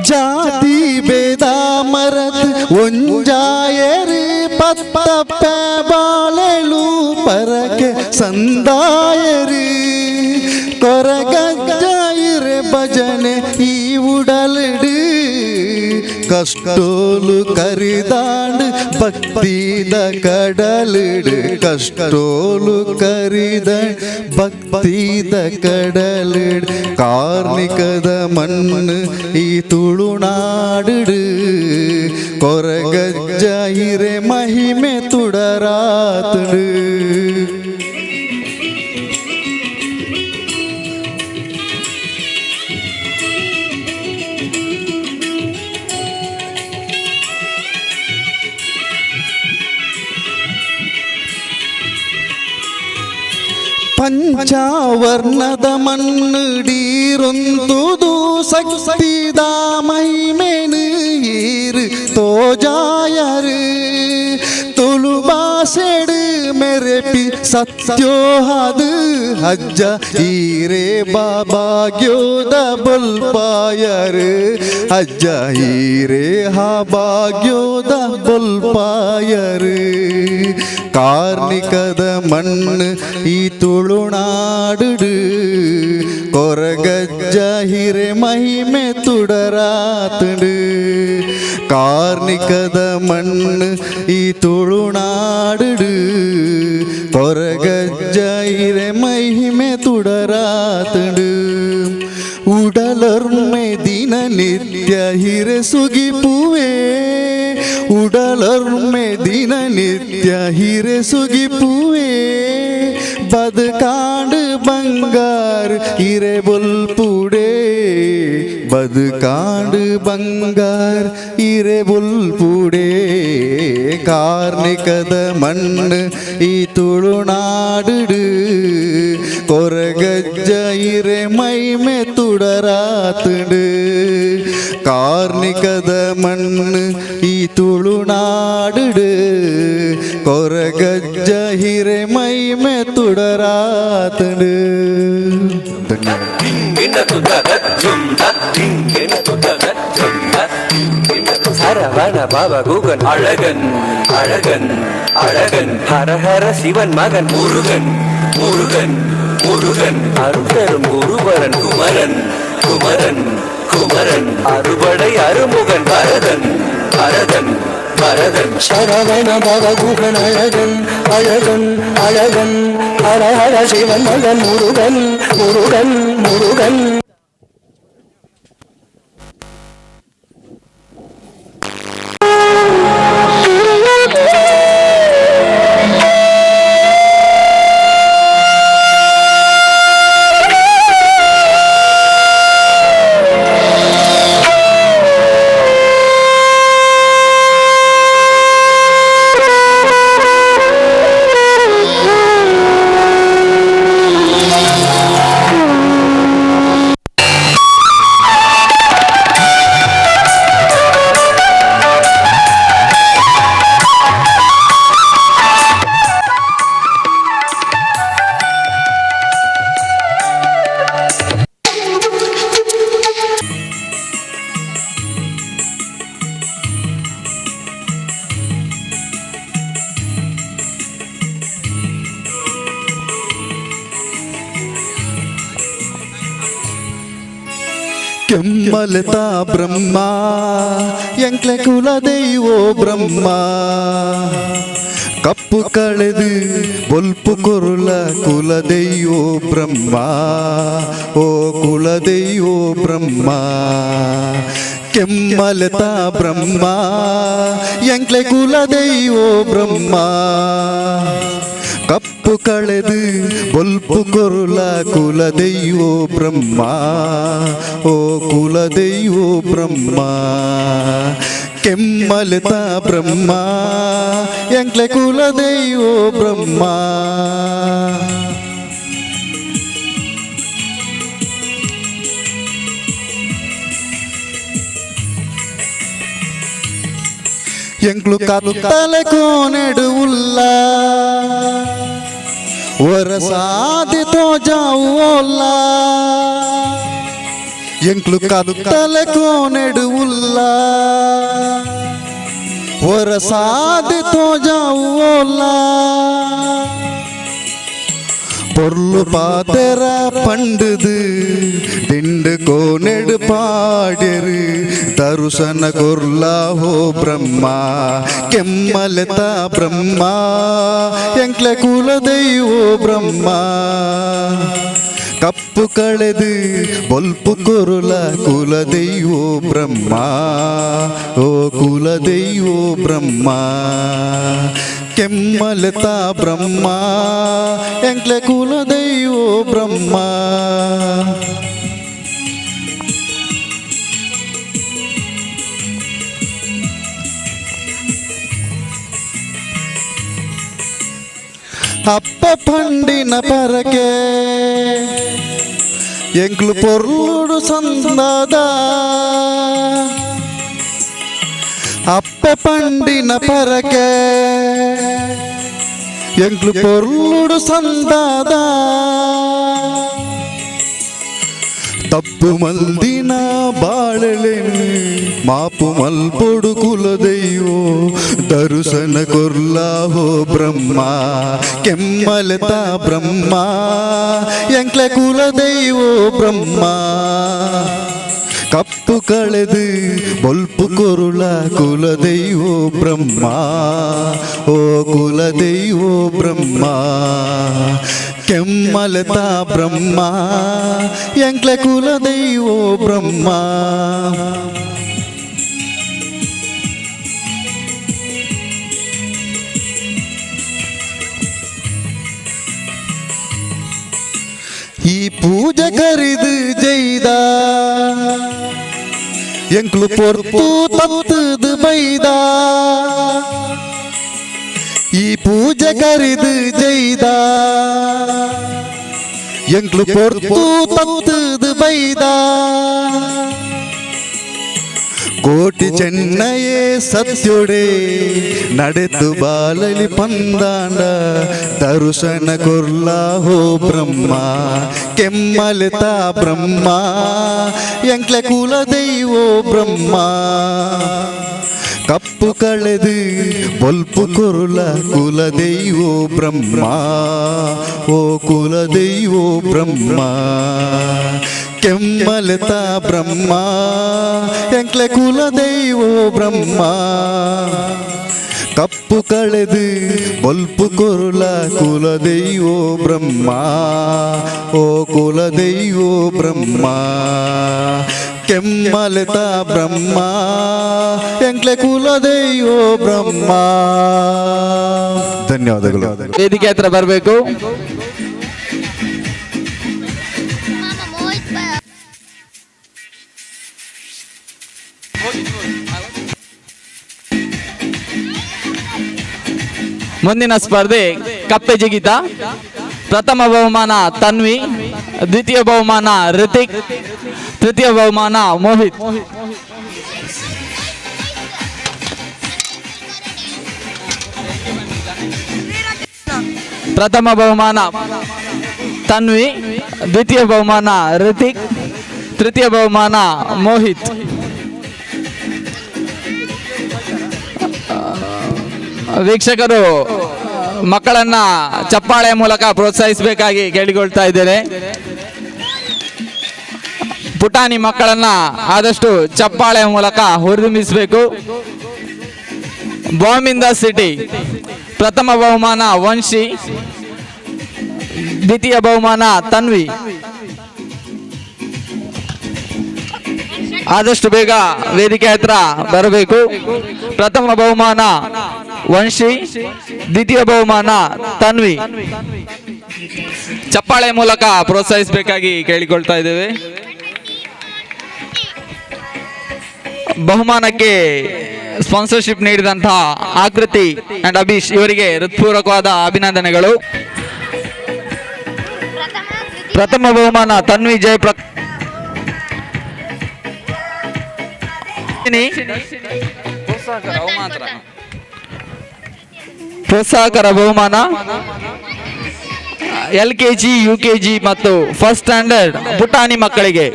ಜಾತಿ ಬೇದ ಮರತ್ ಒಂಜಾಯರು ಪತ್ತಪ್ಪ ಬಾಳೆಳು ಪರಕೆ ಸಂದಾಯರು ಕೊರಗಜ್ಜಾಯಿರೆ ಭಜನೆ ಈ ಉಡಲಿಡು ಕಷ್ಟೋಲು ಕರಿದಾಂಡು ಭಕ್ತಿದ ಕಡಲಿಡು ಕಷ್ಟೋಲು ಕರಿದ ಭಕ್ತಿದ ಕಡಲಿಡು ಕಾರ್ಣಿಕದ ಮಣ್ಣು ಈ ತುಳುನಾಡು ಕೊರಗಜ್ಜ ಹಿರೆ ಮಹಿಮೆ ತುಡರಾತಡು ಪಂಚಾವರ್ಣದ ಮಣ್ಣುಡೀರೊಂದುದು ಶಕ್ತಿದ ಮಹಿಮೆನು ಈರು ತೋಜಾಯರು ತುಳು ಭಾಷೆಡು ಮೆರೆಪಿ ಸತ್ಯೋಹದು ಹಜ್ಜ ಈರೆ ಬಾಬಾಗ್ಯೋದ ಬೊಲ್ಪಾಯರು ಹಜ್ಜ ಈರೆ ಹಾ ಭಾಗ್ಯೋದ ಬೊಲ್ಪಾಯರು ಕಾರ್ಣಿಕದ ಮಣ್ಣು ಈ ತುಳುನಾಡು ಕೊರಗಜ್ಜ ಹಿರೆ ಮಹಿಮೆ ತುಡರಾತಡು ಕಾರ್ಣಿಕದ ಮಣ್ಣು ಈ ತುಳುನಾಡು ಕೊರಗಜ್ಜ ಹಿರೆ ಮಹಿಮೆ ತುಡರಾತಡು ಉಡಲೊರ್ಮೆ ದಿನ ನಿತ್ಯ ಹಿರೆ ಸುಗಿಪುವೆ ಉಡಲೊರ್ಮೆ ದಿನ ನಿತ್ಯ ಹಿರೆ ಸುಗಿಪುವೆ ಬದುಕಾಂಡು ಬಂಗಾರು ಹಿರೆ ಬೊಲ್ಪುಡೆ ಬದುಕಾಂಡು ಬಂಗಾರು ಹಿರೆ ಬೊಲ್ಪುಡೆ ಕಾರ್ಣಿಕದ ಮಣ್ಣು ಈ ತುಳುನಾಡು ಕೊರಗಜ್ಜ ಹಿರೆ ಮೈಮೆ ತುಡರಾತಡು ಕಾರ್ಣಿಕದ ಮಣ್ಣು ಈ ತುಳುನಾಡು ಕೊರಗಜ್ಜ ಹಿರೆ ಮೈಮೆ ತುಡರಾತಡು சரவண பவ குகன் அழகன் அழகன் அழகன் ஹர ஹர சிவன் மகன் முருகன் முருகன் முருகன் அருள்தரும் குருபரன் குமரன் குமரன் குமரன் அறுபடை அருமுகன் பரதன் பரதன் பரதன் சரவண பவகுகன் அழகன் அழகன் அழகன் ஹர ஹர சிவன் மகன் முருகன் முருகன் முருகன். ಕೆಮ್ಮಲತಾ ಬ್ರಹ್ಮ ಎಂಕ್ಲೆ ಕುಲದೈವೋ ಬ್ರಹ್ಮ ಕಪ್ಪು ಕಳೆದು ಬೊಲ್ಪು ಕೊರುಲ ಕುಲದೈವೋ ಬ್ರಹ್ಮ ಓ ಕುಲದೈವೋ ಬ್ರಹ್ಮ ಕೆಮ್ಮಲತಾ ಬ್ರಹ್ಮ ಎಂಕ್ಲೆ ಕುಲದೈವೋ ಬ್ರಹ್ಮ ಕಪ್ಪು ಕಳೆದು ಬೊಲ್ಪು ಕೊರುಲ ಕುಲದೈವೋ ಬ್ರಹ್ಮ ಓ ಕುಲದೈವೋ ಬ್ರಹ್ಮ ಕೆಮ್ಮಲತ ಬ್ರಹ್ಮ ಎಂಕ್ಲೆ ಕುಲದೈವೋ ಬ್ರಹ್ಮ ಎಂಕ್ಲು ಕತ್ತಲೆ ಕೋನೆಡು ಉಲ್ಲ ವರಸಾದಿ ತೋ ಜಾವು ಓಲ್ಲ ಎಂಕ್ಲು ಕತ್ತಲೆ ಕೋನೆಡು ಉಲ್ಲ ವರಸಾದಿ ತೋ ಜಾವು ಓಲ್ಲ பொருள் பாத்தர பண்டுது திண்டு கோனெடு பாடரு தருசன கொர்லா ஹோ பிரம்மா ಕೆಮ್ಮಲತ ಬ್ರಹ್ಮ ಎಂಕ್ಲೆ ಕುಲದೈವೋ ಬ್ರಹ್ಮ ಕಪ್ಪು ಕಳೆದು ಬೊಲ್ಪು ಕೊರುಲ ಕುಲದೈವೋ ಬ್ರಹ್ಮ ಓ ಕುಲದೈವೋ ಬ್ರಹ್ಮ ಕೆಮ್ಮಲತ ಬ್ರಹ್ಮ ಎಂಕ್ಲೆ ಕುಲದೈವೋ ಬ್ರಹ್ಮ ಅಪ್ಪ ಪಂಡಿನ ಪರಕೆ ಎಂಕ್ಲು ಪೊರ್ಲುಡು ಸಂದಾದ ಅಪ್ಪ ಪಂಡಿನ ಪರಕೆ ಎಂಕ್ಲು ಪೊರ್ಲುಡು ಸಂದಾದ ತಪ್ಪು ಮಲ್ದಿನ ಬಾಳಲೆನು ಮಾಪು ಮಲ್ಪೊಡು ಕುಲದೈವೋ ದರುಸನ ಕೊರ್ಲಾ ಹೋ ಬ್ರಹ್ಮ ಕೆಮ್ಮಲತ ಬ್ರಹ್ಮ ಎಂಕ್ಲೆ ಕುಲದೈವೋ ಬ್ರಹ್ಮ ಕಪ್ಪು ಕಳೆದು ಬೊಲ್ಪು ಕೊರುಳ ಕುಲದೈವೋ ಬ್ರಹ್ಮ ಓ ಕುಲದೈವೋ ಬ್ರಹ್ಮ ಕೆಮ್ಮಲತ ಬ್ರಹ್ಮ ಎಂಕ್ಲೆ ಕುಲದೈವೋ ಬ್ರಹ್ಮ ಈ ಪೂಜೆ ಕರಿದು ಜೈದ ಎಂಕ್ಲು ಪೊರ್ತು ತತ್ತದು ಬೈದ ಈ ಪೂಜೆ ಕರಿದು ಜೈದ ಎಂಕ್ಲು ಪೊರ್ತು ತತ್ತದು ಬೈದ ಕೋಟಿ ಚೆನ್ನಯೇ ಸತ್ಯೊಡೆ ನಡೆತು ಬಾಲಲಿ ಪಂದಾಂಡ ದರುಶನ ಕೊರ್ಲಾ ಹೋ ಬ್ರಹ್ಮ ಕೆಮ್ಮಲತ ಬ್ರಹ್ಮ ಎಂಕ್ಲೆ ಕುಲದೈವೋ ಬ್ರಹ್ಮ ಕಪ್ಪು ಕಳೆದು ಬೊಲ್ಪು ಕೊರುಲ ಕುಲದೈವೋ ಬ್ರಹ್ಮ ಓ ಕುಲದೈವೋ ಬ್ರಹ್ಮ ಕೆಮ್ಮಲತ ಬ್ರಹ್ಮ ಎಂಕ್ಲೆ ಕುಲದೈವೋ ಬ್ರಹ್ಮ ಕಪ್ಪು ಕಳೆದು ಬೊಲ್ಪು ಕೊರುಲ ಕುಲದೈವೋ ಬ್ರಹ್ಮ ಓ ಕುಲದೈವೋ ಬ್ರಹ್ಮ ಕೆಮ್ಮಲತ ಬ್ರಹ್ಮ ಎಂಕ್ಲೆ ಕುಲದೈವೋ ಬ್ರಹ್ಮ. ಧನ್ಯವಾದಗಳು. ವೇದಿಕೆ ಹತ್ರ ಬರಬೇಕು. ಮುಂದಿನ ಸ್ಪರ್ಧೆ ಕಪ್ಪೆ ಜಿಗಿತ. ಪ್ರಥಮ ಬಹುಮಾನ ತನ್ವಿ, ದ್ವಿತೀಯ ಬಹುಮಾನ ರಿತಿಕ್, ತೃತೀಯ ಬಹುಮಾನ ಮೋಹಿತ್. ಪ್ರಥಮ ಬಹುಮಾನ ತನ್ವಿ, ದ್ವಿತೀಯ ಬಹುಮಾನ ರಿತಿಕ್, ತೃತೀಯ ಬಹುಮಾನ ಮೋಹಿತ್. ವೀಕ್ಷಕರು ಮಕ್ಕಳನ್ನ ಚಪ್ಪಾಳೆ ಮೂಲಕ ಪ್ರೋತ್ಸಾಹಿಸಬೇಕಾಗಿ ಕೇಳಿಕೊಳ್ತಾ ಇದ್ದೇನೆ. ಪುಟಾಣಿ ಮಕ್ಕಳನ್ನ ಆದಷ್ಟು ಚಪ್ಪಾಳೆ ಮೂಲಕ ಹುರಿದುಂಬಿಸಬೇಕು. Bomb in the city. ಪ್ರಥಮ ಬಹುಮಾನ ವಂಶಿ, ದ್ವಿತೀಯ ಬಹುಮಾನ ತನ್ವಿ. ಆದಷ್ಟು ಬೇಗ ವೇದಿಕೆ ಹತ್ರ ಬರಬೇಕು. ಪ್ರಥಮ ಬಹುಮಾನ ವಂಶಿ, ದ್ವಿತೀಯ ಬಹುಮಾನ ತನ್ವಿ. ಚಪ್ಪಾಳೆ ಮೂಲಕ ಪ್ರೋತ್ಸಾಹಿಸಬೇಕಾಗಿ ಕೇಳಿಕೊಳ್ತಾ ಇದ್ದೇವೆ. ಬಹುಮಾನಕ್ಕೆ ಸ್ಪಾನ್ಸರ್ಶಿಪ್ ನೀಡಿದಂತಹ ಆಕೃತಿ ಅಂಡ್ ಅಭೀಶ್ ಇವರಿಗೆ ಹೃತ್ಪೂರ್ವಕವಾದ ಅಭಿನಂದನೆಗಳು. ಪ್ರಥಮ ಬಹುಮಾನ ತನ್ವಿ ಜಯಪ್ರಕಾಶ್. ಪ್ರೋತ್ಸಾಹಕರ ಬಹುಮಾನ LKG, UKG ಮತ್ತು ಫಸ್ಟ್ ಸ್ಟ್ಯಾಂಡರ್ಡ್ ಪುಟಾಣಿ ಮಕ್ಕಳಿಗೆ.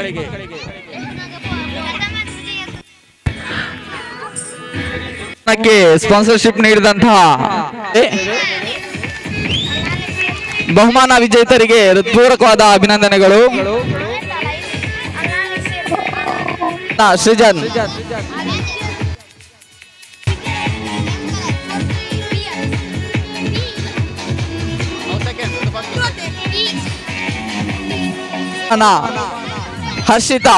ಸ್ಪಾನ್ಸರ್ಶಿಪ್ ನೀಡಿದಂತಹ ಬಹುಮಾನ ವಿಜೇತರಿಗೆ ಹೃತ್ಪೂರ್ವಕವಾದ ಅಭಿನಂದನೆಗಳು. ಸೃಜನ್, ಹರ್ಷಿತಾ,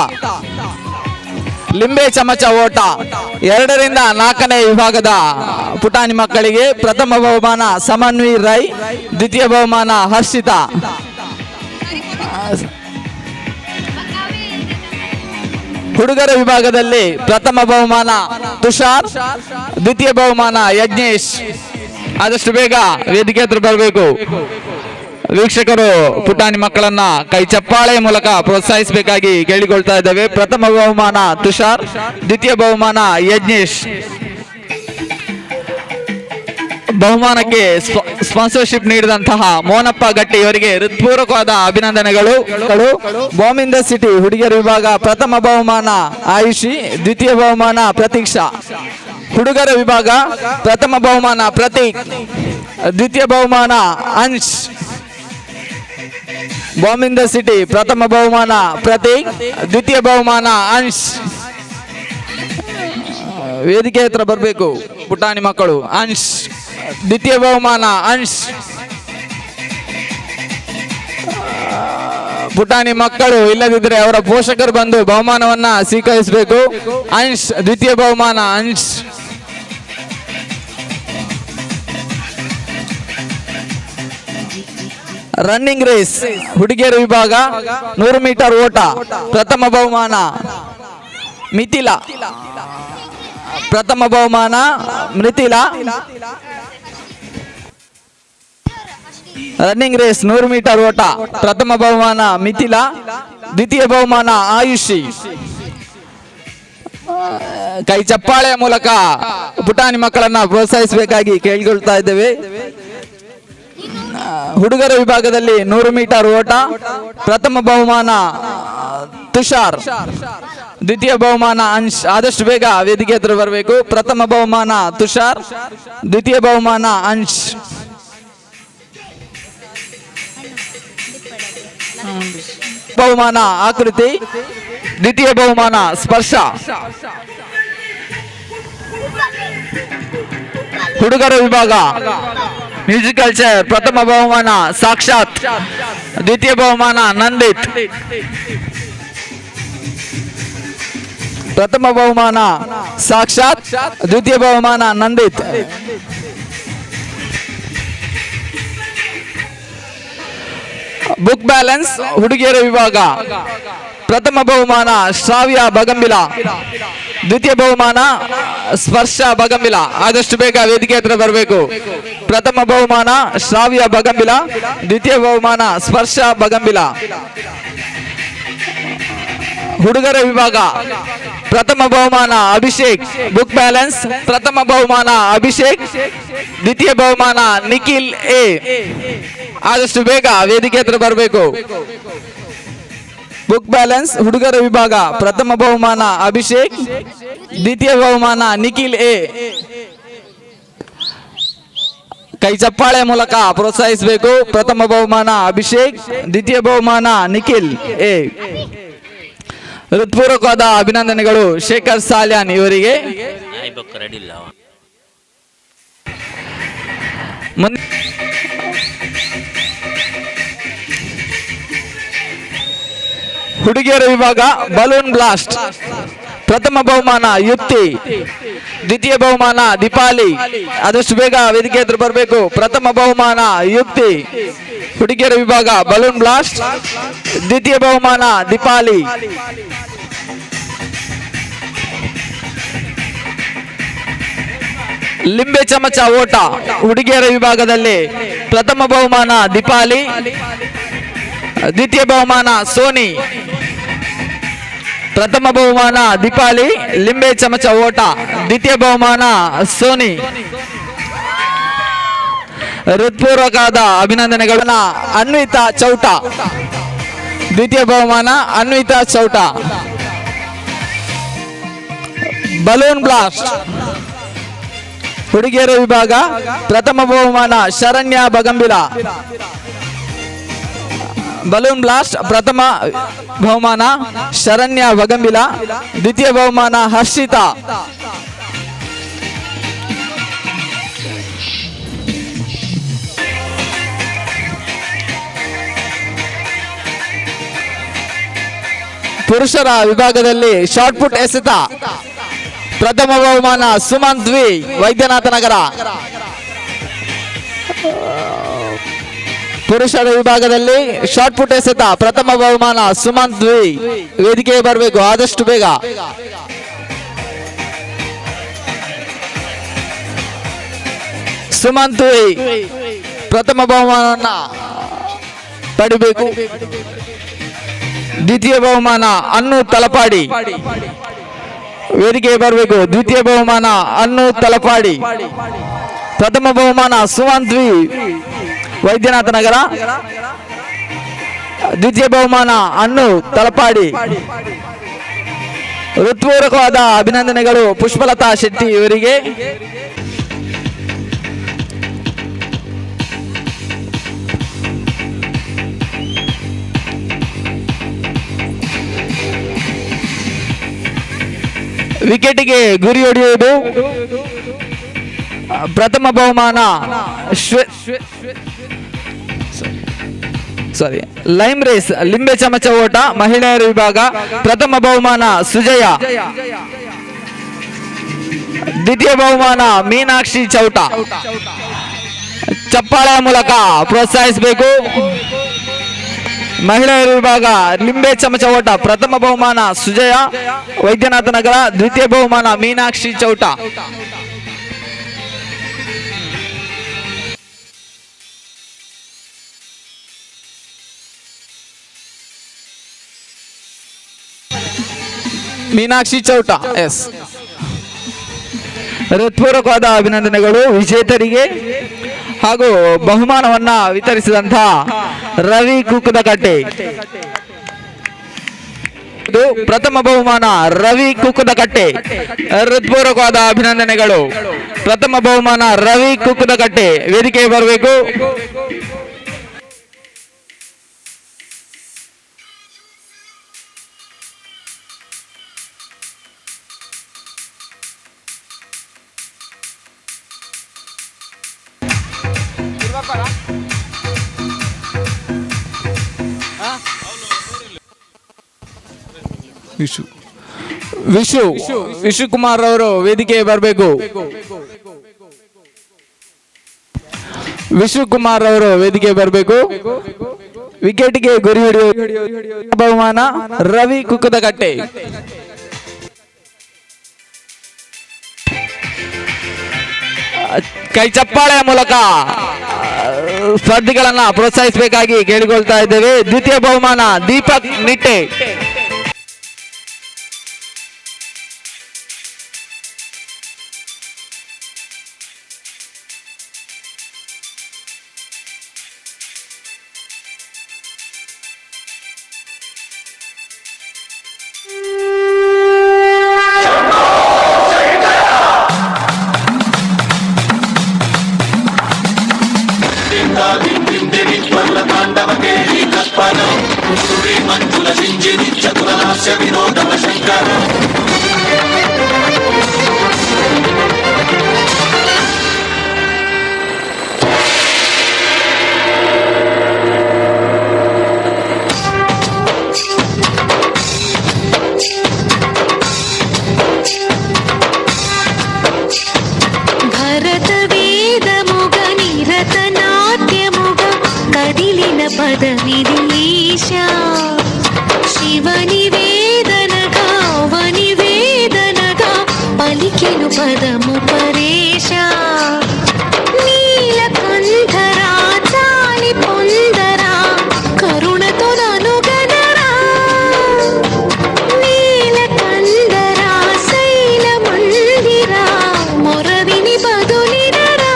ಲಿಂಬೆ ಚಮಚ ಓಟ 2 ರಿಂದ 4ನೇ ವಿಭಾಗದ ಪುಟಾಣಿ ಮಕ್ಕಳಿಗೆ ಪ್ರಥಮ ಬಹುಮಾನ ಸಮನ್ವಿ ರೈ, ದ್ವಿತೀಯ ಬಹುಮಾನ ಹರ್ಷಿತಾ. ಹುಡುಗರ ವಿಭಾಗದಲ್ಲಿ ಪ್ರಥಮ ಬಹುಮಾನ ತುಷಾರ್, ದ್ವಿತೀಯ ಬಹುಮಾನ ಯಜ್ಞೇಶ್. ಆದಷ್ಟು ಬೇಗ ವೇದಿಕೆ ಹತ್ರ ಬರಬೇಕು. ವೀಕ್ಷಕರು ಪುಟಾಣಿ ಮಕ್ಕಳನ್ನ ಕೈ ಚಪ್ಪಾಳೆ ಮೂಲಕ ಪ್ರೋತ್ಸಾಹಿಸಬೇಕಾಗಿ ಕೇಳಿಕೊಳ್ತಾ ಇದ್ದೇವೆ. ಪ್ರಥಮ ಬಹುಮಾನ ತುಷಾರ್, ದ್ವಿತೀಯ ಬಹುಮಾನ ಯಜ್ಞೇಶ್. ಬಹುಮಾನಕ್ಕೆ ಸ್ಪಾನ್ಸರ್ಶಿಪ್ ನೀಡಿದಂತಹ ಮೋನಪ್ಪ ಗಟ್ಟಿ ಇವರಿಗೆ ಹೃತ್ಪೂರ್ವಕವಾದ ಅಭಿನಂದನೆಗಳು. ಬಾಂಬ್ ಇನ್ ದ ಸಿಟಿ ಹುಡುಗಿಯರ ವಿಭಾಗ ಪ್ರಥಮ ಬಹುಮಾನ ಆಯುಷಿ, ದ್ವಿತೀಯ ಬಹುಮಾನ ಪ್ರತೀಕ್ಷಾ. ಹುಡುಗರ ವಿಭಾಗ ಪ್ರಥಮ ಬಹುಮಾನ ಪ್ರತೀಕ್, ದ್ವಿತೀಯ ಬಹುಮಾನ ಅಂಶ್. ಬಾಂಬ್ ಇನ್ ದ ಸಿಟಿ ಪ್ರಥಮ ಬಹುಮಾನ ಪ್ರತೀಕ್, ದ್ವಿತೀಯ ಬಹುಮಾನ ಅಂಶ್. ವೇದಿಕೆ ಹತ್ರ ಬರಬೇಕು ಪುಟಾಣಿ ಮಕ್ಕಳು. ಅಂಶ್, ದ್ವಿತೀಯ ಬಹುಮಾನ ಅಂಶ್. ಪುಟಾಣಿ ಮಕ್ಕಳು ಇಲ್ಲದಿದ್ದರೆ ಅವರ ಪೋಷಕರು ಬಂದು ಬಹುಮಾನವನ್ನ ಸ್ವೀಕರಿಸಬೇಕು. ಅಂಶ್, ದ್ವಿತೀಯ ಬಹುಮಾನ ಅಂಶ್. ರನ್ನಿಂಗ್ ರೇಸ್ ಹುಡುಗಿಯರ ವಿಭಾಗ 100 ಮೀಟರ್ ಓಟ ಪ್ರಥಮ ಬಹುಮಾನ ಮಿಥಿಲಾ, ಪ್ರಥಮ ಬಹುಮಾನ ಮಿಥಿಲಾ. ರನ್ನಿಂಗ್ ರೇಸ್ 100 ಮೀಟರ್ ಓಟ ಪ್ರಥಮ ಬಹುಮಾನ ಮಿಥಿಲಾ, ದ್ವಿತೀಯ ಬಹುಮಾನ ಆಯುಷಿ. ಕೈ ಚಪ್ಪಾಳೆಯ ಮೂಲಕ ಪುಟಾಣಿ ಮಕ್ಕಳನ್ನ ಪ್ರೋತ್ಸಾಹಿಸಬೇಕಾಗಿ ಕೇಳಿಕೊಳ್ತಾ ಇದ್ದೇವೆ. ಹುಡುಗರ ವಿಭಾಗದಲ್ಲಿ 100 ಮೀಟರ್ ಓಟ ಪ್ರಥಮ ಬಹುಮಾನ ತುಷಾರ್, ದ್ವಿತೀಯ ಬಹುಮಾನ ಅಂಶ್. ಆದಷ್ಟು ಬೇಗ ವೇದಿಕೆ ಹತ್ರ ಬರಬೇಕು. ಪ್ರಥಮ ಬಹುಮಾನ ತುಷಾರ್, ದ್ವಿತೀಯ ಬಹುಮಾನ ಅಂಶ್. ಬಹುಮಾನ ಆಕೃತಿ, ದ್ವಿತೀಯ ಬಹುಮಾನ ಸ್ಪರ್ಶ. ಹುಡುಗರ ವಿಭಾಗ ಮ್ಯೂಸಿಕಲ್ ಚೇರ್, ಪ್ರಥಮ ಬಹುಮಾನ ಸಾಕ್ಷಾತ್, ದ್ವಿತೀಯ ಬಹುಮಾನ ನಂದಿತ್. ಪ್ರಥಮ ಬಹುಮಾನ ಸಾಕ್ಷಾತ್, ದ್ವಿತೀಯ ಬಹುಮಾನ ನಂದಿತ್. ಬುಕ್ ಬ್ಯಾಲೆನ್ಸ್ ಹುಡುಗಿಯರ ವಿಭಾಗ, ಪ್ರಥಮ ಬಹುಮಾನ ಶ್ರಾವ್ಯ ಬಗಂಬಿಲ, ದ್ವಿತೀಯ ಬಹುಮಾನ ಸ್ಪರ್ಶ ಬಗಂಬಿಲ. ಆದಷ್ಟು ಬೇಗ ವೇದಿಕೆ ಹತ್ರ ಬರಬೇಕು. ಪ್ರಥಮ ಬಹುಮಾನ ಶ್ರಾವ್ಯ ಬಗಂಬಿಲ, ದ್ವಿತೀಯ ಬಹುಮಾನ ಸ್ಪರ್ಶ ಬಗಂಬಿಲ. ಹುಡುಗರ ವಿಭಾಗ, ಪ್ರಥಮ ಬಹುಮಾನ ಅಭಿಷೇಕ್, ಬುಕ್ ಬ್ಯಾಲೆನ್ಸ್, ಪ್ರಥಮ ಬಹುಮಾನ ಅಭಿಷೇಕ್, ದ್ವಿತೀಯ ಬಹುಮಾನ ನಿಖಿಲ್ ಎ. ಆದಷ್ಟು ಬೇಗ ವೇದಿಕೆ ಹತ್ರ ಬರಬೇಕು. ಬುಕ್ ಬ್ಯಾಲೆನ್ಸ್ ಹುಡುಗರ ವಿಭಾಗ, ಪ್ರಥಮ ಬಹುಮಾನ ಅಭಿಷೇಕ್, ದ್ವಿತೀಯ ಬಹುಮಾನ ನಿಖಿಲ್ ಎ. ಕೈ ಚಪ್ಪಾಳೆ ಮೂಲಕ ಪ್ರೋತ್ಸಾಹಿಸಬೇಕು. ಪ್ರಥಮ ಬಹುಮಾನ ಅಭಿಷೇಕ್, ದ್ವಿತೀಯ ಬಹುಮಾನ ನಿಖಿಲ್ ಎ. ಹೃತ್ಪೂರ್ವಕವಾದ ಅಭಿನಂದನೆಗಳು ಶೇಖರ್ ಸಾಲ್ಯಾನ್ ಇವರಿಗೆ. ಹುಡುಗಿಯರ ವಿಭಾಗ ಬಲೂನ್ ಬ್ಲಾಸ್ಟ್, ಪ್ರಥಮ ಬಹುಮಾನ ಯುಕ್ತಿ, ದ್ವಿತೀಯ ಬಹುಮಾನ ದೀಪಾಲಿ. ಆದಷ್ಟು ಬೇಗ ವೇದಿಕೆ ಹತ್ರ ಬರಬೇಕು. ಪ್ರಥಮ ಬಹುಮಾನ ಯುಕ್ತಿ, ಹುಡುಗಿಯರ ವಿಭಾಗ ಬಲೂನ್ ಬ್ಲಾಸ್ಟ್, ದ್ವಿತೀಯ ಬಹುಮಾನ ದೀಪಾಲಿ. ಲಿಂಬೆ ಚಮಚ ಓಟ ಹುಡುಗಿಯರ ವಿಭಾಗದಲ್ಲಿ ಪ್ರಥಮ ಬಹುಮಾನ ದೀಪಾಲಿ, ದ್ವಿತೀಯ ಬಹುಮಾನ ಸೋನಿ. ಪ್ರಥಮ ಬಹುಮಾನ ದೀಪಾಲಿ, ಲಿಂಬೆ ಚಮಚ ಓಟ, ದ್ವಿತೀಯ ಬಹುಮಾನ ಸೋನಿ. ಹೃತ್ಪೂರ್ವಕವಾದ ಅಭಿನಂದನೆಗಳನ್ನ ಅನ್ವಿತಾ ಚೌಟ, ದ್ವಿತೀಯ ಬಹುಮಾನ ಅನ್ವಿತಾ ಚೌಟ. ಬಲೂನ್ ಬ್ಲಾಸ್ಟ್ ಹುಡುಗಿಯರ ವಿಭಾಗ, ಪ್ರಥಮ ಬಹುಮಾನ ಶರಣ್ಯ ಬಗಂಬಿಲ, ಬಲೂನ್ ಬ್ಲಾಸ್ಟ್ ಪ್ರಥಮ ಬಹುಮಾನ ಶರಣ್ಯ ಬಗಂಬಿಲ, ದ್ವಿತೀಯ ಬಹುಮಾನ ಹರ್ಷಿತಾ. ಪುರುಷರ ವಿಭಾಗದಲ್ಲಿ ಶಾರ್ಟ್ ಪುಟ್ ಎಸೆತ, ಪ್ರಥಮ ಬಹುಮಾನ ಸುಮಂತ್ ವಿ, ವೈದ್ಯನಾಥ ನಗರ. ಪುರುಷರ ವಿಭಾಗದಲ್ಲಿ ಶಾರ್ಟ್ ಪುಟ್ ಎಸೆತ, ಪ್ರಥಮ ಬಹುಮಾನ ಸುಮಂತ್ ವಿ. ವೇದಿಕೆಗೆ ಬರಬೇಕು ಆದಷ್ಟು ಬೇಗ. ಸುಮಂತ್ ವಿ ಪ್ರಥಮ ಬಹುಮಾನ ಪಡಿಬೇಕು. ದ್ವಿತೀಯ ಬಹುಮಾನ ಅನ್ನು ತಲಪಾಡಿ, ವೇದಿಕೆಗೆ ಬರಬೇಕು. ದ್ವಿತೀಯ ಬಹುಮಾನ ಅನ್ನು ತಲಪಾಡಿ, ಪ್ರಥಮ ಬಹುಮಾನ ಸುಮಂತ್ ವಿ, ವೈದ್ಯನಾಥ ನಗರ, ದ್ವಿತೀಯ ಬಹುಮಾನ ಅನ್ನು ತಲಪಾಡಿ. ಹೃತ್ಪೂರ್ವಕವಾದ ಅಭಿನಂದನೆಗಳು ಪುಷ್ಪಲತಾ ಶೆಟ್ಟಿ ಇವರಿಗೆ. ವಿಕೆಟ್ಗೆ ಗುರಿ ಹೊಡೆಯುವುದು, ಪ್ರಥಮ ಬಹುಮಾನ ಲೈಮ್ ರೇಸ್ ಲಿಂಬೆ ಚಮಚ ಓಟ ಮಹಿಳೆಯರ ವಿಭಾಗ, ಪ್ರಥಮ ಬಹುಮಾನ ಸುಜಯ, ದ್ವಿತೀಯ ಬಹುಮಾನ ಮೀನಾಕ್ಷಿ ಚೌಟ. ಚಪ್ಪಾಳೆ ಮೂಲಕ ಪ್ರೋತ್ಸಾಹಿಸಬೇಕು. ಮಹಿಳೆಯರ ವಿಭಾಗ ಲಿಂಬೆ ಚಮಚ ಓಟ, ಪ್ರಥಮ ಬಹುಮಾನ ಸುಜಯ, ವೈದ್ಯನಾಥ ನಗರ, ದ್ವಿತೀಯ ಬಹುಮಾನ ಮೀನಾಕ್ಷಿ ಚೌಟ. ಮೀನಾಕ್ಷಿ ಚೌಟ ಎಸ್. ಹೃತ್ಪೂರ್ವಕವಾದ ಅಭಿನಂದನೆಗಳು ವಿಜೇತರಿಗೆ ಹಾಗೂ ಬಹುಮಾನವನ್ನ ವಿತರಿಸಿದಂತಹ ರವಿ ಕುಕ್ಕದಕಟ್ಟೆ. ಪ್ರಥಮ ಬಹುಮಾನ ರವಿ ಕುಕ್ಕದಕಟ್ಟೆ, ಹೃತ್ಪೂರ್ವಕವಾದ ಅಭಿನಂದನೆಗಳು. ಪ್ರಥಮ ಬಹುಮಾನ ರವಿ ಕುಕ್ಕದಕಟ್ಟೆ, ವೇದಿಕೆಗೆ ಬರಬೇಕು. ವಿಶು ಕುಮಾರ್ ಅವರು ವೇದಿಕೆ ಬರಬೇಕು. ವಿಶು ಕುಮಾರ್ ಅವರು ವೇದಿಕೆ ಬರಬೇಕು. ವಿಕೆಟ್ಗೆ ಗುರಿ ಹಿಡಿಯುವ ಬಹುಮಾನ ರವಿ ಕುಕ್ಕದಕಟ್ಟೆ. ಕೈ ಚಪ್ಪಾಳೆಯ ಮೂಲಕ ಸ್ಪರ್ಧಿಗಳನ್ನ ಪ್ರೋತ್ಸಾಹಿಸಬೇಕಾಗಿ ಕೇಳಿಕೊಳ್ತಾ ಇದ್ದೇವೆ. ದ್ವಿತೀಯ ಬಹುಮಾನ ದೀಪಕ್ ನಿಟ್ಟೆ. పదవిదీశ శివని వేదనగా వని వేదనగా పలికెను పదము పరేశ నీలకంఠరా చాలి పొందరా కరుణతో ననుగనరా నీలకంఠరా శైల మందిరా మొరవిని బదులినరా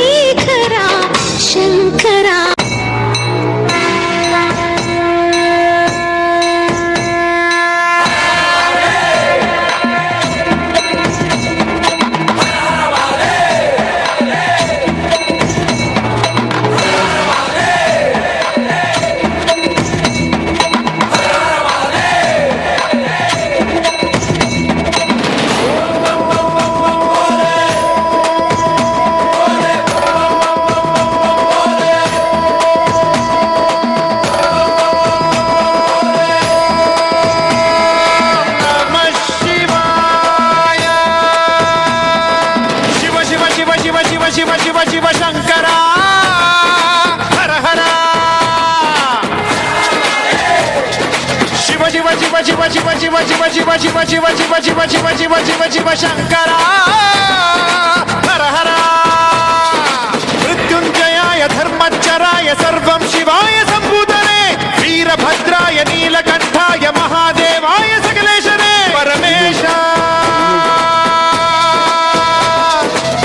శంకరా శంకరా హర హర మృత్యుంజయాయ ధర్మచ్చరాయ సర్వం శివాయ సంభూతనే వీరభద్రాయ నీలకంఠాయ మహాదేవాయ సకలేశనే పరమేశ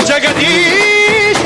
జగదీశ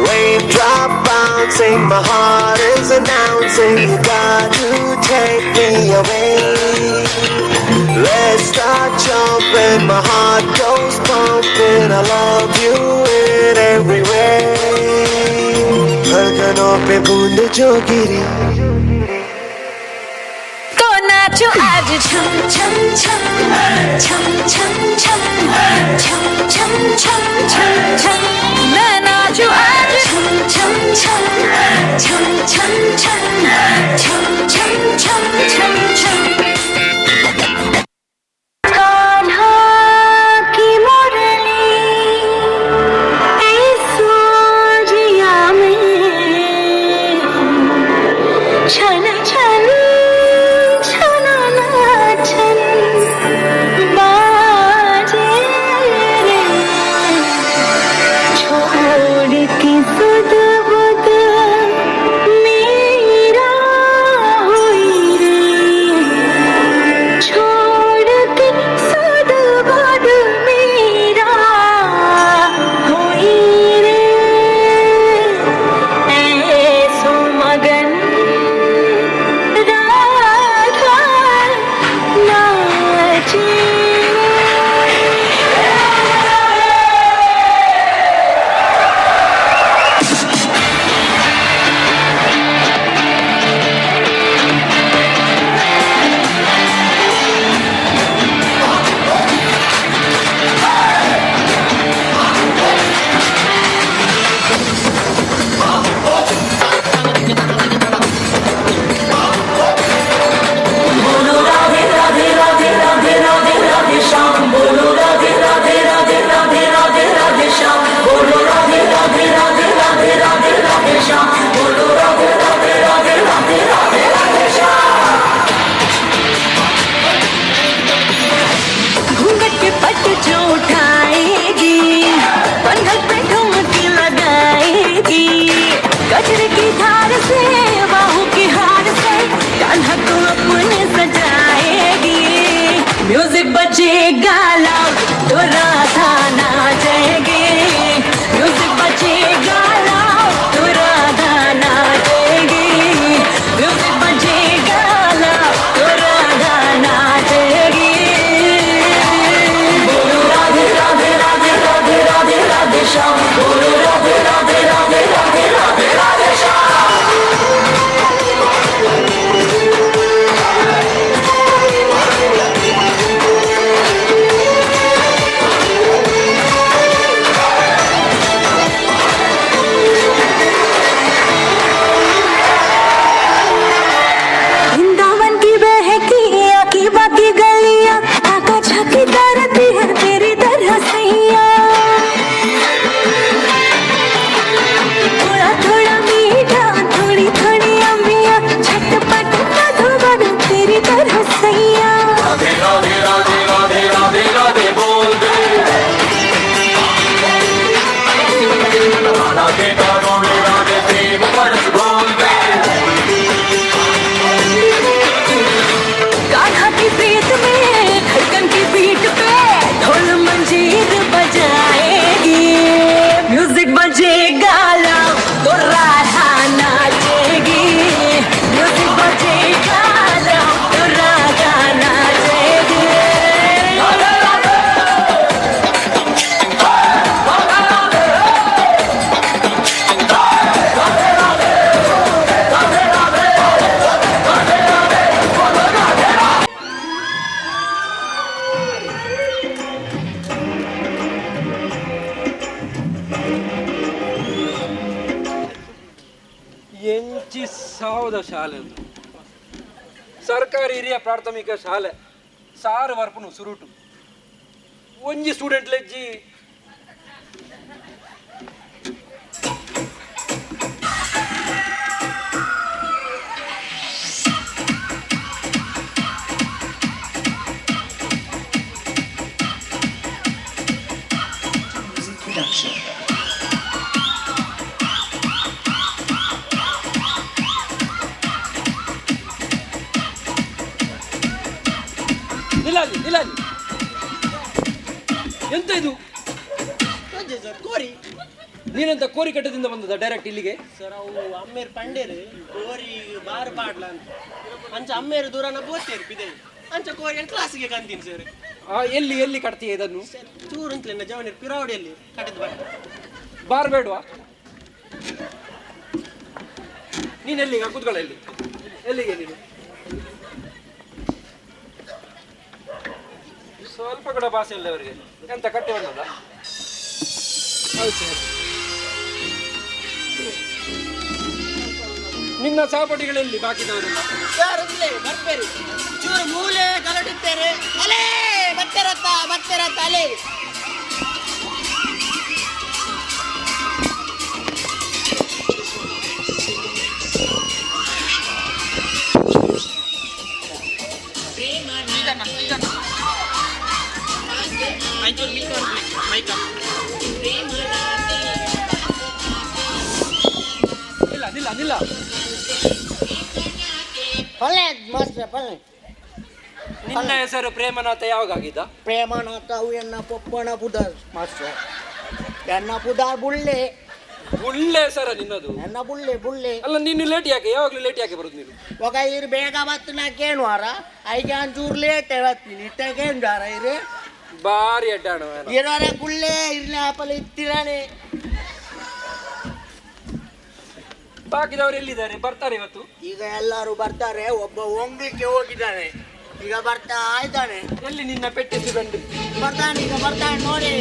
Raindrop my heart is announcing you got to take me away. Let's start jumping, my heart goes pumping. I love you in every way. धड़कनों पे बूंद जो गिरी तो नाचो आज छम छम छम छम छम छम छम छम छम छम छम मैं नाचो आज छम छम छम छम छम छम छम छम छम छम छम कान्हा की मुरली इस सोजिया में छन छन म्यूजिक बजेगा लाउड तो राधा नाचेगी म्यूजिक बजेगा लाउड तो राधा नाचेगी म्यूजिक बजेगा लाउड तो राधा नाचेगी बोलो राधे राधे राधे राधे राधे राधे श्याम बोलो राधे राधे राधे राधे राधे राधे श्याम ಶಾಲೆ ಸರ್ಕಾರಿ ಹಿರಿಯ ಪ್ರಾಥಮಿಕ ಶಾಲೆ ಸಾರು ವರ್ಪನು ಸುರುಟು ಒಂಜಿ ಸ್ಟೂಡೆಂಟ್ ಲೆಜ್ಜಿ ನಿಲಾಲಿ ಎಂತ ಇದು ಅಂಚೆ ಸರ್ ಕೋರಿ. ನೀನೆಂತ ಕೋರಿ ಕಟ್ಟದಿಂದ ಬಂದದ ಡೈರೆಕ್ಟ್ ಇಲ್ಲಿಗೆ? ಸರ್ ಅವು ಅಮ್ಮೇರು ಪಂಡೇರು ಕೋರಿ ಬಾರ್ ಪಾಡ್ಲ ಅಂತ ಅಂಚ ಅಮ್ಮೇರು ದೂರನ ಬೋತೇರು ಬಿದೆ ಅಂಚ ಕೋರಿ ಅಂತ ಕ್ಲಾಸಿಗೆ ಕಂತೀನಿ ಸರ್. ಎಲ್ಲಿ ಎಲ್ಲಿ ಕಟ್ತೀಯ ಇದನ್ನು? ಚೂರು ಅಂತಲೇ ಜವನೀರು ಪಿರಾವಡಿಯಲ್ಲಿ ಕಟ್ಟಿದ್ ಬಾರ್. ಬಾರ್ ಬೇಡವಾ? ನೀನು ಎಲ್ಲಿಗ ಕೂತ್ಕೊಳ್ಳ? ಎಲ್ಲಿಗೆ ನೀನು? ಸ್ವಲ್ಪ ಕೂಡ ಭಾಷೆ ಇಲ್ಲ ಅವರಿಗೆ. ಎಂತ ಕಟ್ಟೆ ಬಂದದ? ನಿನ್ನ ಸಹಪಾಠಿಗಳಲ್ಲಿ ಬಾಕಿದವರೆಲ್ಲ ಬರ್ಬೇರಿ ಚೂರು ಮೂಲೆ ಕರಡುತ್ತೇನೆ ಅಲೇ ಬರ್ತಿರತ್ತ ಅಲೇ. ನಿಲ್ಲ ನಿನ್ನ ಹೆಸರು ಪ್ರೇಮನಾಥ ಯಾವಾಗ ಆಗಿದ್ದ? ಪ್ರೇಮನಾಥ ಅವು ಎನ್ನ ಪೊಪ್ಪಣ ಪುದಾರ್ ಮಾಸ್ಟರ್ ಎನ್ನ ಪುದಾರ್ ಬುಳ್ಳೆ ಬುಳ್ಳೆ ಹೆಸರ ನಿನ್ನದು? ಎನ್ನ ಬುಳ್ಳೆ ಅಲ್ಲ ನೀನು ಲೇಟ್ ಯಾಕೆ? ಯಾವಾಗಲೂ ಲೇಟ್ ಯಾಕೆ ಬರುದು ನೀನು? ಒಗ ಇರು ಬೇಗ ಬತ್ತನಾಕೇನು ವಾರ ಐಗ ಒಂಚೂರು ಲೇಟ್ ಬತ್ತೀನಿ ಇಟ್ಟಕೇನು ಜಾರ ಇರು ಬಾರಿ ಅಡ್ಡಾಣ ಇರೋರ ಬುಳ್ಳೆ ಇರ್ಲಿ ಆಪಲ್ ಇತ್ತಿರಾನೆ. ಬಾಕಿದವರು ಎಲ್ಲಿದ್ದಾರೆ? ಬರ್ತಾರೆ ಇವತ್ತು? ಈಗ ಎಲ್ಲರೂ ಬರ್ತಾರೆ. ಒಬ್ಬ ಹೋಗ್ಲಿಕ್ಕೆ ಹೋಗಿದ್ದಾನೆ, ಈಗ ಬರ್ತಾ ಇದ್ದಾನೆ. ಎಲ್ಲಿ ನಿನ್ನ ಪೆಟ್ಟಿಸಿ ಬಂದು? ಬರ್ತಾನೆ ಈಗ ಬರ್ತಾನೆ ನೋಡಿ.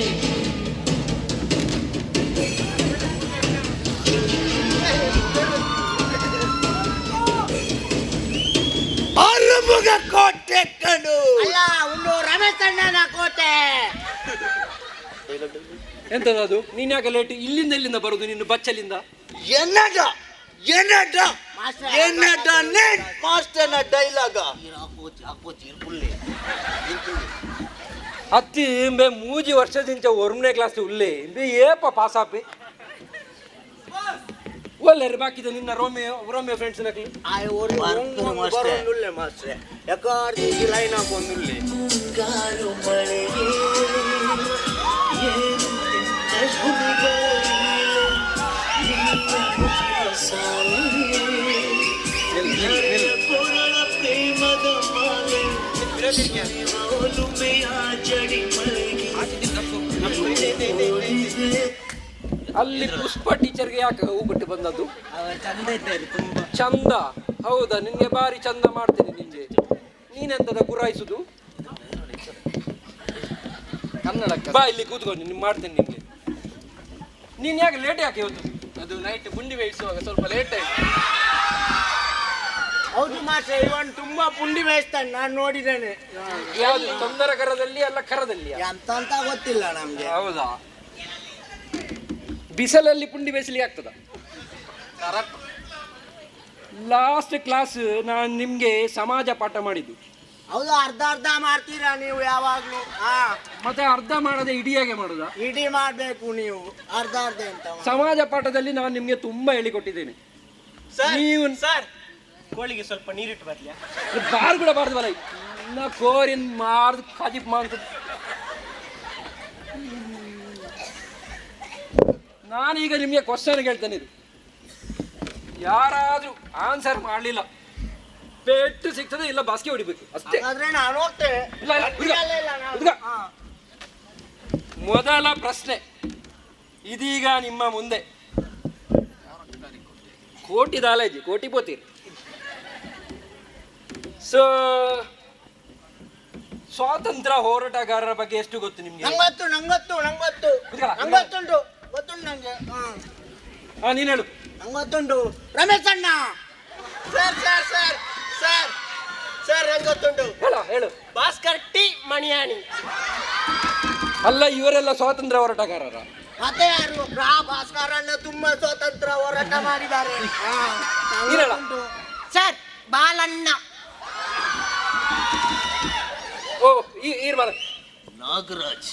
ಕೋಟೆ ಕಣು ಅಲ್ಲ ಒಂದು ರಮೇಶ್ ಅಣ್ಣನ ಕೋಟೆ. ಎಂತದದು? ನೀನ್ ಯಾಕೆ ಲೇಟ್? ಇಲ್ಲಿಂದ ಬರುದು ನೀನು ಬಚ್ಚಲಿಂದ? ಮಾಸ್ಟರ್ನ ಡೈಲಾಗ ಹತ್ತಿ ಇಂಬೆ ಮೂಜಿ ವರ್ಷದಿಂದ ಒರ್ಮನೆ ಕ್ಲಾಸ್ ಉಲ್ಲೆ ಇಂಬೆ ಏಪ ಪಾಸ್ ಆಪಿ ಒಳ್ಳೆ ಬಾಕಿದ ನಿನ್ನ ರೋಮಿಯೋ ಫ್ರೆಂಡ್ಸ್ ನಕಲಿ ಮಾಸ್ಟ್ರೆ ಯಾಕಾರ್ತಿ ಲೈನ್ ಹಾಕೊಂಡುಲ್ಲೆ ಅಲ್ಲಿ ಪುಷ್ಪ ಟೀಚರ್ಗೆ ಯಾಕೆ ಹೂ ಬಿಟ್ಟು ಬಂದದ್ದು? ಚಂದ ಹೌದಾ? ನಿನ್ಗೆ ಬಾರಿ ಚಂದ ಮಾಡ್ತೀನಿ. ನಿನ್ಗೆ ನೀನೆಂತದ ಗುರಾಯಿಸುದು? ಕನ್ನಡಕ್ಕೆ ಬಾ, ಇಲ್ಲಿ ಕೂತ್ಕೊಂಡು ನಿನ್ ಮಾಡ್ತೇನೆ ನಿನ್ಗೆ. ನೀನ್ ಯಾಕೆ ಲೇಟ್ ಯಾಕೆ ಇವತ್ತು? ಅದು ನೈಟ್ ಗುಂಡಿ ಬೇಯಿಸುವಾಗ ಸ್ವಲ್ಪ ಲೇಟ್ ಆಯ್ತು. ಹೌದು ಮಾಸ್ಟರ್, ಇವನ್ ತುಂಬಾ ಪುಂಡಿ ಬೇಯಿಸ್ತಾನೆ, ನಾನು ನೋಡಿದ್ದೇನೆ. ಯಾವ್ದು? ತೊಂದರ ಕರದಲ್ಲಿ ಅಲ್ಲ ಕರದಲ್ಲಿ ಅಂತ ಗೊತ್ತಿಲ್ಲ ನಮ್ಗೆ. ಹೌದಾ? ಬಿಸಿಲಲ್ಲಿ ಪುಂಡಿ ಬೇಯಿಸ್ಲಿಕ್ಕೆ ಆಗ್ತದ? ಲಾಸ್ಟ್ ಕ್ಲಾಸ್ ನಾನು ನಿಮ್ಗೆ ಸಮಾಜ ಪಾಠ ಮಾಡಿದ್ದು. ಹೌದು, ಅರ್ಧ ಮಾಡ್ತೀರಾ ನೀವು ಯಾವಾಗ್ಲೂ? ಮತ್ತೆ ಅರ್ಧ ಮಾಡದೆ ಇಡಿಯಾಗೆ ಮಾಡುದಾ? ಇಡೀ ಮಾಡ್ಬೇಕು ನೀವು, ಅರ್ಧ ಅಂತ. ಸಮಾಜ ಪಾಠದಲ್ಲಿ ನಾನು ನಿಮ್ಗೆ ತುಂಬಾ ಹೇಳಿಕೊಟ್ಟಿದ್ದೇನೆ. ನೀವು ಸರ್ ಕೋಳಿಗೆ ಸ್ವಲ್ಪ ನೀರಿಟ್ಟು ಬರ್ಲಿಯಾ? ಬಾರ್ ಕೂಡ ಬಾರ್ದು ಬರ ಇನ್ನ ಕೋರಿನ್ ಮಾರ್ದು ಕಾಜಿಪ್ ಮಾಡ್ತದ. ನಾನೀಗ ನಿಮ್ಗೆ ಕ್ವಶನ್ ಕೇಳ್ತೇನೆ, ಇದು ಯಾರಾದ್ರೂ ಆನ್ಸರ್ ಮಾಡ್ಲಿಲ್ಲ ಪೆಟ್ಟು ಸಿಗ್ತದೆ, ಇಲ್ಲ ಬಾಸ್ಗೆ ಹೊಡಿಬೇಕು ಅಷ್ಟೇ. ನಾನು ಹೋಗ್ತೇನೆ. ಮೊದಲ ಪ್ರಶ್ನೆ ಇದೀಗ ನಿಮ್ಮ ಮುಂದೆ. ಕೋಟಿ ದಾಲೇಜಿ ಕೋಟಿ ಪೋತೀರಿ. ಸೊ ಸ್ವಾತಂತ್ರ್ಯ ಹೋರಾಟಗಾರರ ಬಗ್ಗೆ ಎಷ್ಟು ಗೊತ್ತು ನಿಮ್ಗೆ? ಗೊತ್ತುಂಟು ನಂಗೆ. ನೀನ್ ಹೇಳು. ಗೊತ್ತುಂಟು ರಮೇಶ್ ಅಣ್ಣ. Sir sir sir sir sir ನಂಗೆ ಗೊತ್ತುಂಟು. ಹೇಳು. ಭಾಸ್ಕರ್ ಟಿ ಮಣಿಯಾಣಿ. ಅಲ್ಲ, ಇವರೆಲ್ಲ ಸ್ವಾತಂತ್ರ್ಯ ಹೋರಾಟಗಾರರ? ಮತ್ತೆ ಯಾರು? ಭಾಸ್ಕರ್ ಅಣ್ಣ ತುಂಬಾ ಸ್ವಾತಂತ್ರ್ಯ ಹೋರಾಟ ಮಾಡಿದ್ದಾರೆ. ಸರ್ ಬಾಲಣ್ಣ. ಓ ಈರ್ಮಾನ ನಾಗರಾಜ್.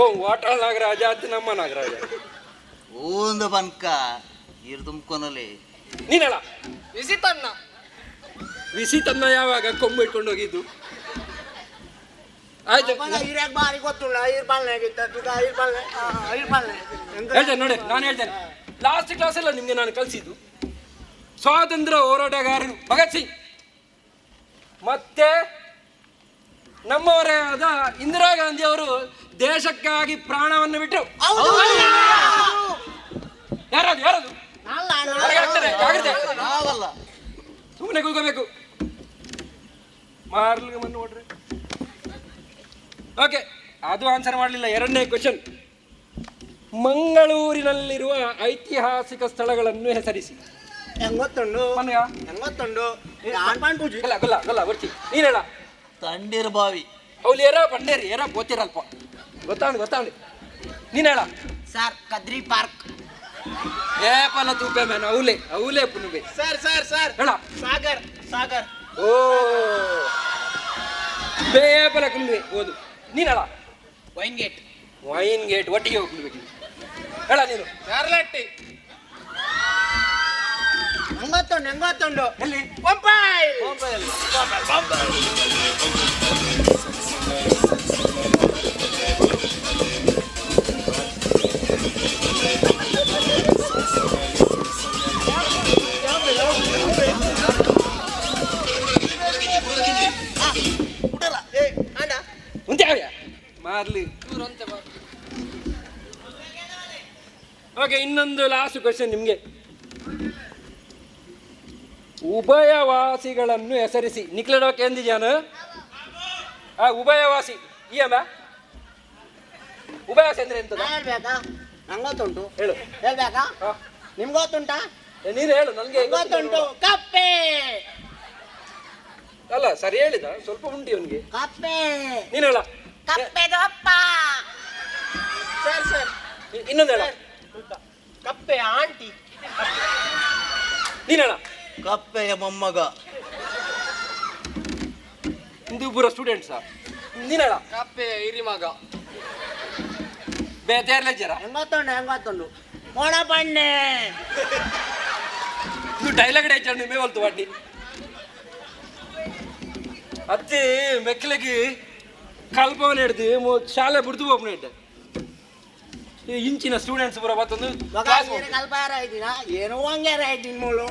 ಓ ವಾಟಾಳ್ ನಾಗರಾಜ ಅದು ನಮ್ಮ ನಾಗರಾಜ. ಒಂದು ಬನ್ಕ ಇರು ತುಂಬ್ಕೊನಲೆ. ನೀನ್ ಹೇಳ. ವಿಸಿತನ್ನ ಯಾವಾಗ ಕೊಂಬು ಇಟ್ಕೊಂಡು ಹೋಗಿದ್ದು? ಆಯ್ತು ಬಾರಿ ಗೊತ್ತುಂಡ ಹೇಳ್ತೇನೆ ನೋಡಿ, ನಾನು ಹೇಳ್ತೇನೆ. ಲಾಸ್ಟ್ ಕ್ಲಾಸ್ ಎಲ್ಲ ನಿಮ್ಗೆ ನಾನು ಕಲಿಸಿದ್ದು ಸ್ವಾತಂತ್ರ್ಯ ಹೋರಾಟಗಾರರು ಭಗತ್ ಸಿಂಗ್ ಮತ್ತೆ ನಮ್ಮವರೇ ಆದ ಇಂದಿರಾ ಗಾಂಧಿ ಅವರು ದೇಶಕ್ಕಾಗಿ ಪ್ರಾಣವನ್ನು ಬಿಟ್ಟರು. ಯಾರದು ಯಾರದು ಸುಮ್ಮನೆ ಕೂತ್ಕೋಬೇಕು. ಮಾರ್ಲಿಗೆ ಮಣ್ಣು ಓಡ್ರಿ. ಓಕೆ, ಅದು ಆನ್ಸರ್ ಮಾಡಲಿಲ್ಲ. ಎರಡನೇ ಕ್ವೆಶನ್, ಮಂಗಳೂರಿನಲ್ಲಿರುವ ಐತಿಹಾಸಿಕ ಸ್ಥಳಗಳನ್ನು ಹೆಸರಿಸಿ. ಹೆಂಗೊತ್ತುಂಡು ಮನ್ಯ ಹೆಂಗೊತ್ತುಂಡು ಗಲ್ಲ ಗಲ್ಲ ಗಲ್ಲ ಬರ್ತಿ ನೀನ್ ಹೇಳ. ತಂಡೀರ್ ಬಾವಿ ಅವ್ಲಿ ಏರ ಪಂಡೇರಿ ಏರ ಗೊತ್ತಿರಲ್ಪ, ಗೊತ್ತಾಂಡಿ ನೀನ್ ಹೇಳ. Sir Kadri park. ಏಪಲ ತೂಪೆ ಮೇನ ಅವಲೇ ಪುನುಬೆ. ಸರ್ ಸರ್ ಸರ್ ಹೇಳ. ಸಾಗರ್ ಸಾಗರ್. ಓ ಬೇಪಲ ಕುಲ್ವೆ ಓದು. ನೀನ್ ಹೇಳ. Wine gate. ವೈನ್ ಗೇಟ್ ಒಟ್ಟಿಗೆ ಹೋಗ್ಬೇಕು. ಹೇಳ ನೀನು. ಚಾರ್ಲಟ್ಟಿ. ಹೆಂಗೊತ್ತುಂಡು ಎಲ್ಲಿ? ಪಂಪಾಯ್. ಮಾರ್ಲಿ. ಓಕೆ, ಇನ್ನೊಂದು ಲಾಸ್ಟ್ ಕ್ವೆಶ್ಚನ್ ನಿಮ್ಗೆ. ಉಭಯವಾಸಿಗಳನ್ನು ಹೆಸರಿಸಿ. ನಿಕ್ಲೆಡೋಕೆ ಎಂದಿದ್ಯಾನ ಉಭಯವಾಸಿ ಈ ಅಮ್ಮ ಉಭಯವಾಸಿ ಅಂದ್ರೆ ಎಂತದ ಹೇಳ್ಬೇಕಾ? ನಂಗೊತ್ತುಂಟು. ಹೇಳು. ಹೇಳ್ಬೇಕಾ? ನಿಮ್ಗೊತ್ತುಂಟಾ? ನೀನು ಹೇಳು. ನನಗೆ ಗೊತ್ತುಂಟು. ಕಪ್ಪೆ. ಅಲ್ಲ ಸರಿ ಹೇಳಿದ, ಸ್ವಲ್ಪ ಉಂಟು ಅವನಿಗೆ. ಕಪ್ಪೆ. ನೀನು ಹೇಳ. ಕಪ್ಪೆದಪ್ಪ. ಸರ್ ಸರ್ ಇನ್ನೊಂದು ಹೇಳ. ಕಪ್ಪೆ ಆಂಟಿ. ನೀನು ಹೇಳ. ಕಪ್ಪೆಯ ಮೊಮ್ಮಗ. ಹಿಂದೂಪುರ ಸ್ಟೂಡೆಂಟ್ಸಾ? ನೀನು ಹೇಳ. ಕಪ್ಪೆಯ ಹಿರಿಮಗ. ಬೇತೇರ್ಲೆಜ್ಜರ. ಹೆಂಗೊತ್ತುಂಡು ಮೊಣಪಣ್ಣೆ. ಇದು ಡೈಲಾಗ್ ಡೈಚಂಡು ಮೇವಲ್ತು ವಾಟಿ ಅತ್ತೆ ಮೆಕ್ಕಲಿಗೆ ಕಲ್ಪವನ್ನ ಹಿಡ್ದು ಶಾಲೆ ಬಿಡ್ದು ಹೋಗ್ನ ಇದ್ದೆ. ಇಂಚಿನ ಸ್ಟೂಡೆಂಟ್ಸ್ ಪೂರ ಮತ್ತೊಂದು ಕಲ್ಪಾರ ಇದ್ದೀನ ಏನೋ ಹಂಗಾರ ಇದ್ದೀನಿ ಮೂಳು.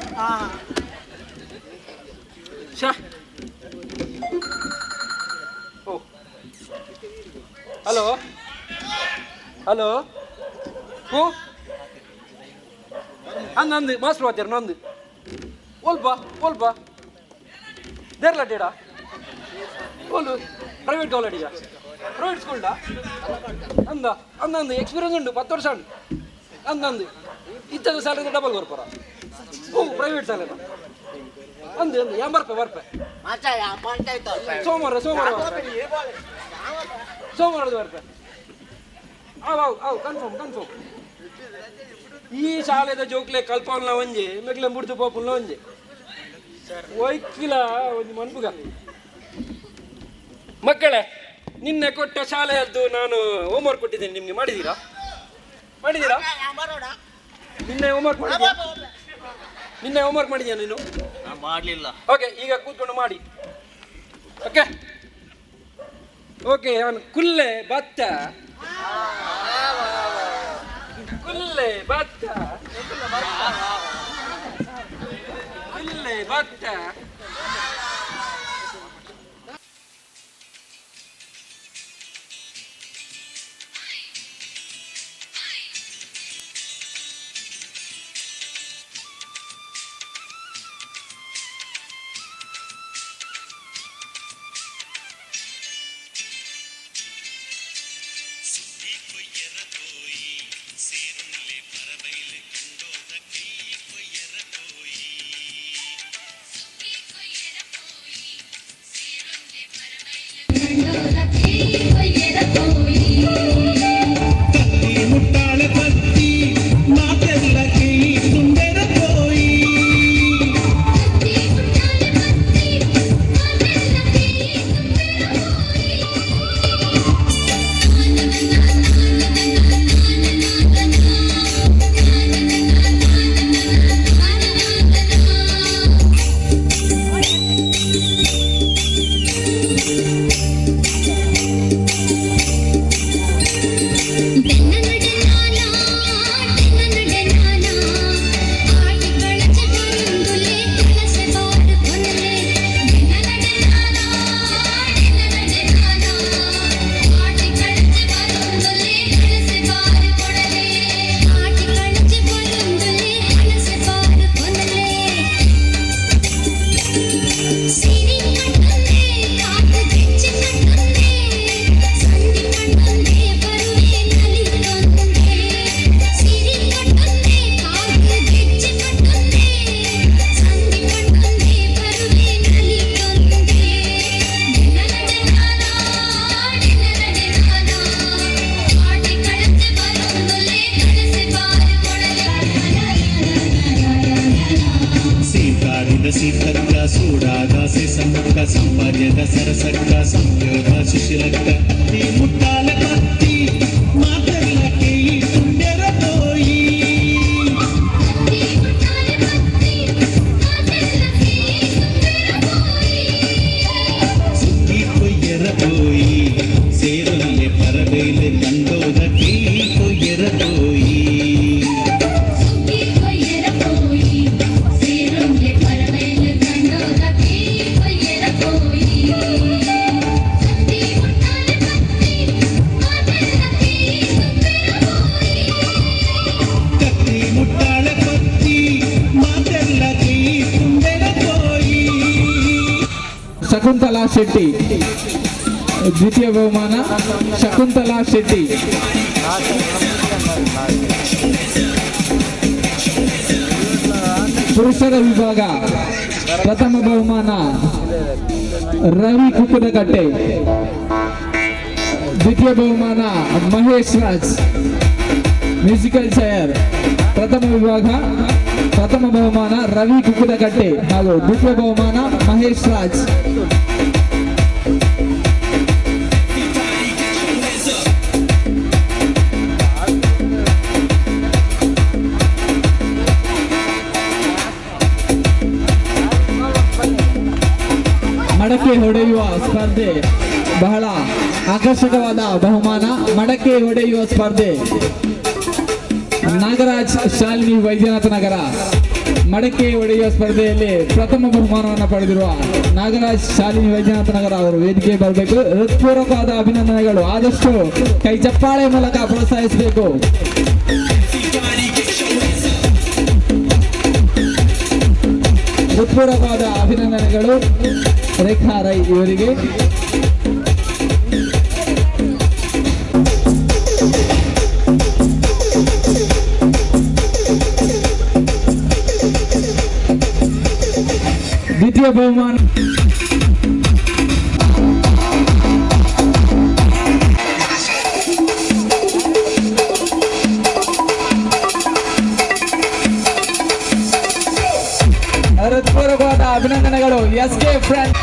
ಓ ಹಲೋ ಹಲೋ ಹ್ಞೂ ನಂದು ಮಾಸ್ಟರ್ ವಾದ್ಯಾರ ನಂದು ಓಲ್ಪ ದೇರ್ಲ ಡೇಡ ಓಲು ಪ್ರೈವೇಟ್ ಕಾಲೇಜ ಪ್ರೈವೇಟ್ ಸ್ಕೂಲ್ಡಾ ಅಂದಂದು ಎಕ್ಸ್ಪೀರಿಯನ್ಸ್ ಉಂಟು 10 ವರ್ಷ ಉಂಟು ಅಂದಂದು ಇತ್ತದ ಸ್ಯಾಲರಿ ಡಬಲ್ ಬರ್ಪರ ಓ ಪ್ರೈವೇಟ್ ಸ್ಯಾಲರಿ ಅಂದು ಬರ್ಪೆ ಸೋಮವಾರದ ಬರ್ಪೆ ಅವು ಕನ್ಫರ್ಮ್ ಈ ಶಾಲೆದ ಜೋಕ್ಲೆ ಕಲ್ಪವನ್ನ ಒಂಜಿ ಮೆಗ್ಲೆ ಮುಡ್ದು ಪೋಪುಲ್ನ ಒಂಜಿ ಒಯ್ಕಿಲ ಒಂದು ಮನ್ಪುಗ. ಮಕ್ಕಳೇ, ನಿನ್ನೆ ಕೊಟ್ಟ ಶಾಲೆಯದ್ದು ನಾನು ಹೋಮ್ವರ್ಕ್ ಕೊಟ್ಟಿದ್ದೇನೆ ನಿಮ್ಗೆ. ಮಾಡಿದ್ದೀರಾ? ನಿನ್ನೆ ಹೋಮ್ವರ್ಕ್ ಮಾಡಿದ್ಯಾ? ನಿನ್ನೆ ಹೋಮ್ವರ್ಕ್ ಮಾಡಿದ್ಯಾ ನೀನು? ಮಾಡಲಿಲ್ಲ. ಓಕೆ, ಈಗ ಕೂತ್ಕೊಂಡು ಮಾಡಿ. ಓಕೆ ನಾನು ಕುಲ್ಲೆ ಭತ್ತ సరసక్క సంయోగ సుశీలక్క ఈ ముట్టాల పత్తి మాటలకి ఉండెరపోయి సుఖి కొయ్యరపోయి సేరుల్లే పరవేలు కండోదకి కొయ్యరపోయి ಶಕುಂತಲಾ ಶೆಟ್ಟಿ ದ್ವಿತೀಯ ಬಹುಮಾನ ಶಕುಂತಲಾ ಶೆಟ್ಟಿ. ಪುರುಷರ ವಿಭಾಗ ಪ್ರಥಮ ಬಹುಮಾನ ರವಿ ಕುಕ್ಕದಕಟ್ಟೆ. ದ್ವಿತೀಯ ಬಹುಮಾನ ಮಹೇಶ್ ರಾಜ್ ಮ್ಯೂಸಿಕಲ್ ಚೇರ್. ಪ್ರಥಮ ವಿಭಾಗ ಪ್ರಥಮ ಬಹುಮಾನ ರವಿ ಕುಕ್ಕದಕಟ್ಟೆ ಹಾಗೂ ದ್ವಿತೀಯ ಬಹುಮಾನ ಮಹೇಶ್ ರಾಜ್. ಮಡಕೆ ಹೊಡೆಯುವ ಸ್ಪರ್ಧೆ ಬಹಳ ಆಕರ್ಷಕವಾದ ಬಹುಮಾನ. ಮಡಕೆ ಹೊಡೆಯುವ ಸ್ಪರ್ಧೆ ನಾಗರಾಜ್ ಶಾಲಿನಿ ವೈದ್ಯನಾಥ ನಗರ ಮಡಕೆ ಹೊಡೆಯುವ ಸ್ಪರ್ಧೆಯಲ್ಲಿ ಪ್ರಥಮ ಬಹುಮಾನವನ್ನು ಪಡೆದಿರುವ ನಾಗರಾಜ್ ಶಾಲಿನಿ ವೈದ್ಯನಾಥ ನಗರ ಅವರು ವೇದಿಕೆ ಬರಬೇಕು. ಹೃತ್ಪೂರ್ವಕವಾದ ಅಭಿನಂದನೆಗಳು. ಆದಷ್ಟು ಕೈ ಚಪ್ಪಾಳೆ ಮೂಲಕ ಪ್ರೋತ್ಸಾಹಿಸಬೇಕು. ಹೃತ್ಪೂರ್ವಕವಾದ ಅಭಿನಂದನೆಗಳು ರೇಖಾ ರೈ ಇವರಿಗೆ. ದ್ವಿತೀಯ ಬಹುಮಾನ ಹೃತ್ಪೂರ್ವಕವಾದ ಅಭಿನಂದನೆಗಳು ಎಸ್ ಕೆ ಫ್ರೆಂಡ್.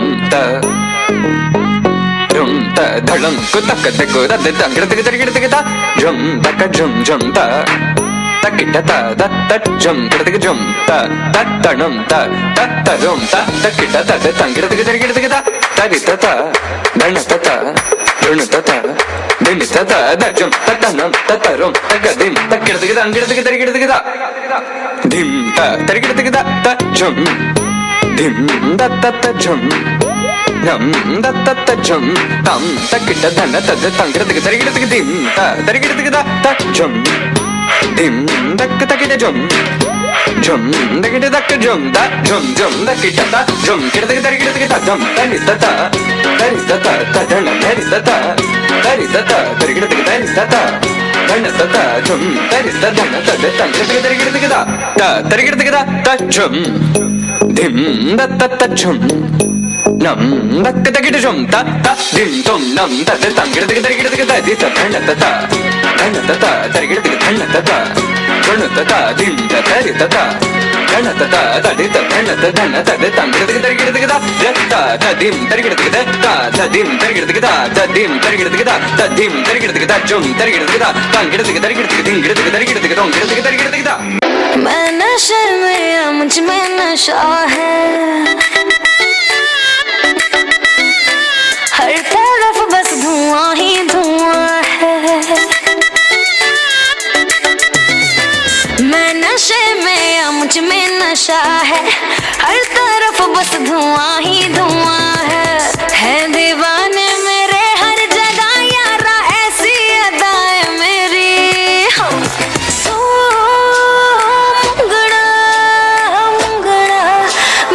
झम त झम त धड़म को तक तक दद तंगड़ तक तक तक ता झम तक झम झम त तकिट त दत झम तक झम त तणम त ततरम त तकिट त तंगड़ तक तक तक ता तरि त धन त ऋण त दिन त दजम ततनम ततरम तगदिम तकिट तक तंगड़ तक तक तक ता धिम त तरिकिट तक त झम धिम दत झम नम दत्त झम तम तकिट धन तद तंगड़ तक तरिकिट तक धिम त तरिकिट तक त झम धिम दक तकिट झम झम तकिट दक झम द झम झम तकिट त झम किट तक तरिकिट तक त झम तनि तत धन धरि तत तरि तत तरिकिट तक तनि तत धन तत झम तरि तत धन तद तंगड़ तक तरिकिट तक त तरिकिट तक त झम धिम दत्त झम नम दक तकिट झम त धिम तुम नम तद तंगड़ तक तरिकिट तक त दित धन तत तरिकिट तक धन तत ऋण तत धिम तरि तत धन तत तदित धन तद तंगड़ तक तरिकिट तक त धिम तरिकिट तक त धिम तरिकिट तक त धिम तरिकिट तक त धिम तरिकिट तक त झम तरिकिट तक त तंगड़ तक तरिकिट तक धिंगड़ तक तरिकिट तक तंगड़ तक तरिकिट तक त मैं नशे में मुझ में नशा है, हर तरफ बस धुआं ही धुआं है। मैं नशे में मुझ में नशा है, हर तरफ बस धुआं ही धुआं है दीवाने मेरे हर जगह यारा ऐसी अदाएं मेरी।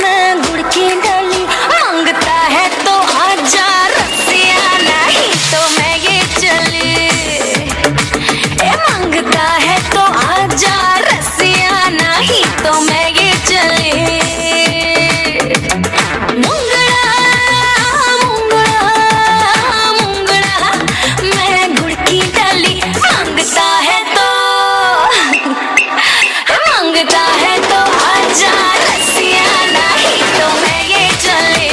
मैं गुड़ की डाली मांगता है तो आजा रसिया, नहीं तो मैं ये चली। मांगता है तो आजा रसिया, नहीं तो मैं ये चली। मुंगड़ा मुंगड़ा मैं गुड़ की डाली मांगता है तो आजा रसिया, नहीं तो मैं ये चली।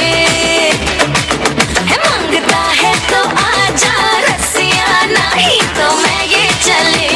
मांगता है तो आजा रसिया, नहीं तो मैं ये चली।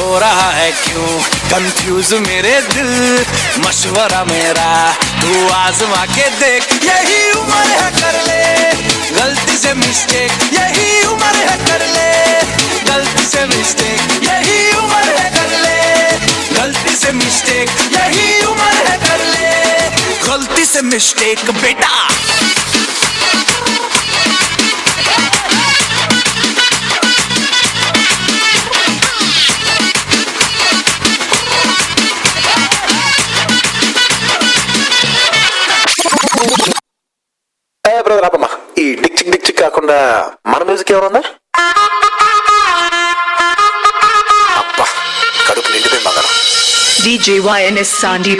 हो रहा है क्यों कंफ्यूज मेरे दिल मशवरा मेरा तू आजमा के देख यही उम्र है कर ले गलती से मिस्टेक यही उम्र है कर ले गलती से मिस्टेक यही उम्र है कर ले गलती से मिस्टेक यही उम्र है कर ले गलती से मिस्टेक बेटा బ్రదర్ ఆపమ్మా ఈ డిక్ చిక్ కాకుండా మన మ్యూజిక్ ఎవరుందా అబ్బా కడుపు నిండిపోయి మగన DJ YNS Sandy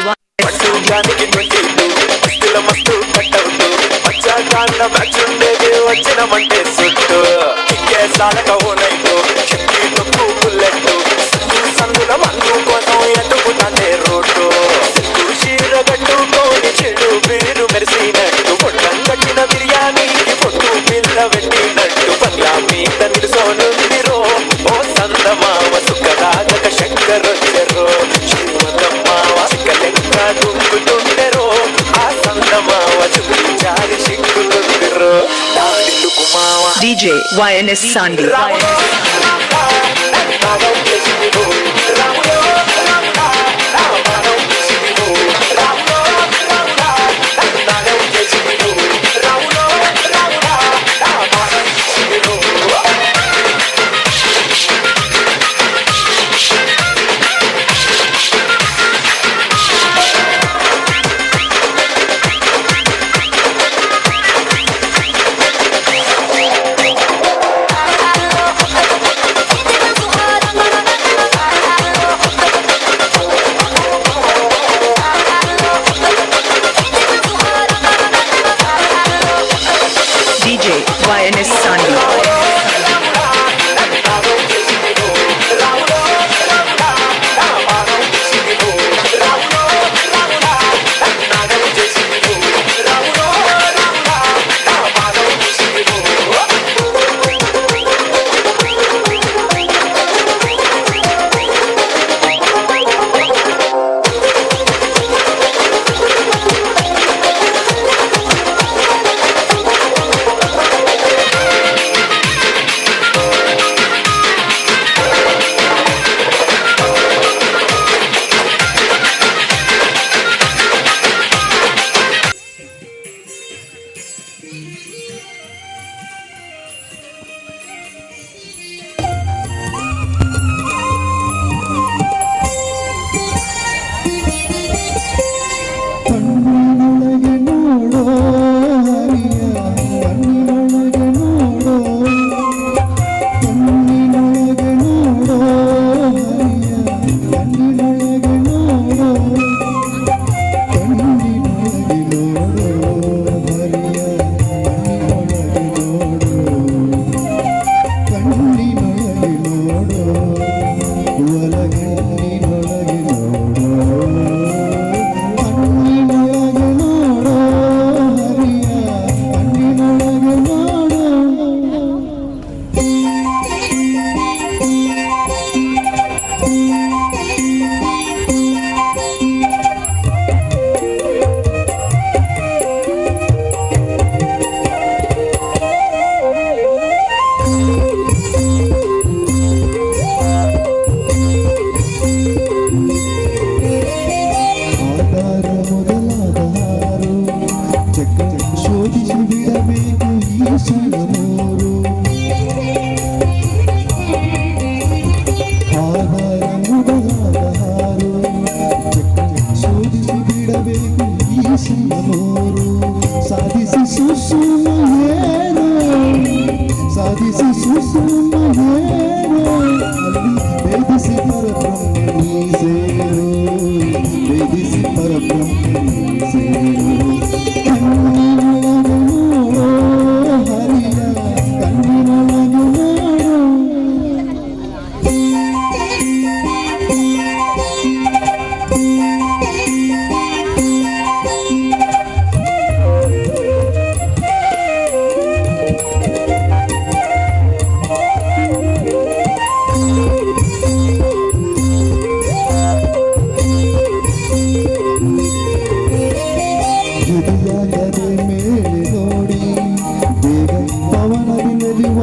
మస్తు కట్టవుతూ మచ్చాకాన్న మ్యాచ్ ఉండేది వచ్చినమంటే సుట్టు ఇంకేసాలక ఓనైతు చెప్పి తొక్కు బుల్లెట్టు సందుల మందు కోసం ఎత్తుకుతానే రోడ్డు చీర కట్టుకోని చెడు పేరు మెరిసినట్టు పొట్టం కట్టిన బిర్యానీకి పొట్టు పిల్ల పెట్టినట్టు బంగ్లా మీద నిలుసోనుందిరో ఓ సందమావ సుఖరాగక శంకరొచ్చెరో శ్రీమంతమ్మావ చిక్కలెక్క దుంకుతుండెరో ఆ సందమావ చులి జారి సిక్కులుందిరో దాడిల్లు కుమావ DJ YNS Sandy YNS Sandy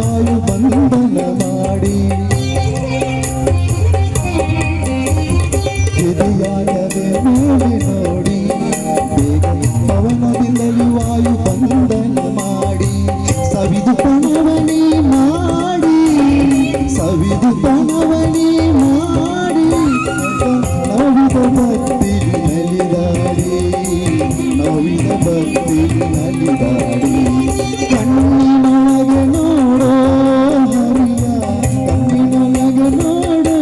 ವಾಯು ಬಂಧನ ಮಾಡಿ ಎದೆಯಾಗದೆ ನೋಡಿ ನೋಡಿ ಬೇಗ ಪವನದಿಂದಲೂ ವಾಯು ಬಂಧನ ಮಾಡಿ ಸವಿದು ಪಣವನಿ ಮಾಡಿ ಸವಿದು ಪಣವನಿ ಮಾಡಿ ನವಿದ ಭಕ್ತಿ ನಲಿದಾಡಿ ನವಿದ ಭಕ್ತಿ ನಲಿದಾಡಿ ಕಣ್ಣಿನೊಳಗೆ ನೋಡೋ ಹರಿಯ ಕಣ್ಣಿನೊಳಗೆ ನೋಡೋ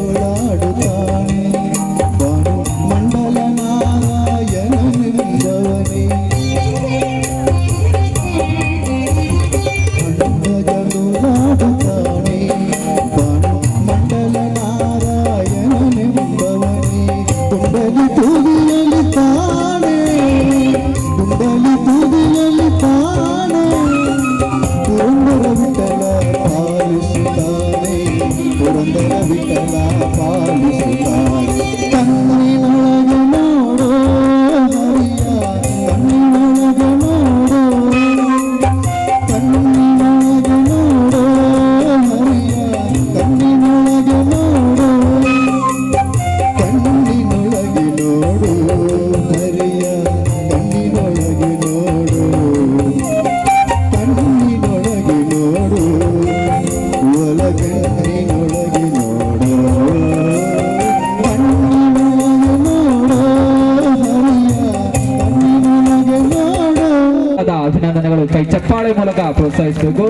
ಮಂಡಲದೊಳಾಡುತ್ತಾನೆ ಬಾನು ಮಂಡಲ ನಾರಾಯಣನೆಂದವನೇ ಮಂಡಲದೊಳಾಡುತ್ತಾನೆ ಬಾನು ಮಂಡಲ ನಾರಾಯಣನೆಂಬವನೇ ಕುಂಡಲಿ ತೂಗಿಯಲ್ಲಿ ತಾನೆ ಕುಂಡಲಿ ತೂಗಿಯಲ್ಲಿ ತಾನೆ ಪುರಂದರ ವಿಠಲ ಪಾಲಿಸುತ್ತಾನೆ ಪುರಂದರ ವಿಠಲ ಪಾಲಿಸುತ್ತಾನೆ ಕಣ್ಣಿನೊಳಗೆ ನೋಡೋ ಹರಿಯ ಕಣ್ಣಿನೊಳಗೆ ನೋಡೋ ಕಣ್ಣಿನೊಳಗೆ ನೋಡೋ ಹರಿಯ ಕಣ್ಣಿನೊಳಗೆ ನೋಡೋ ಕಣ್ಣಿನೊಳಗೆ ನೋಡು ಹರಿಯ ಕಣ್ಣಿನೊಳಗೆ ನೋಡು ಕಣ್ಣಿನೊಳಗೆ ನೋಡು ಒಳಗಣ್ಣಿನೊಳಗೆ ನೋಡು ಕಣ್ಣಿನೊಳಗೆ ನೋಡು ಹರಿಯ ಕಣ್ಣಿನೊಳಗೆ ನೋಡು. ಅಭಿನಂದನೆಗಳು. ಕೈ ಚಪ್ಪಾಳೆ ಮೂಲಕ ಪ್ರೋತ್ಸಾಹಿಸಬೇಕು.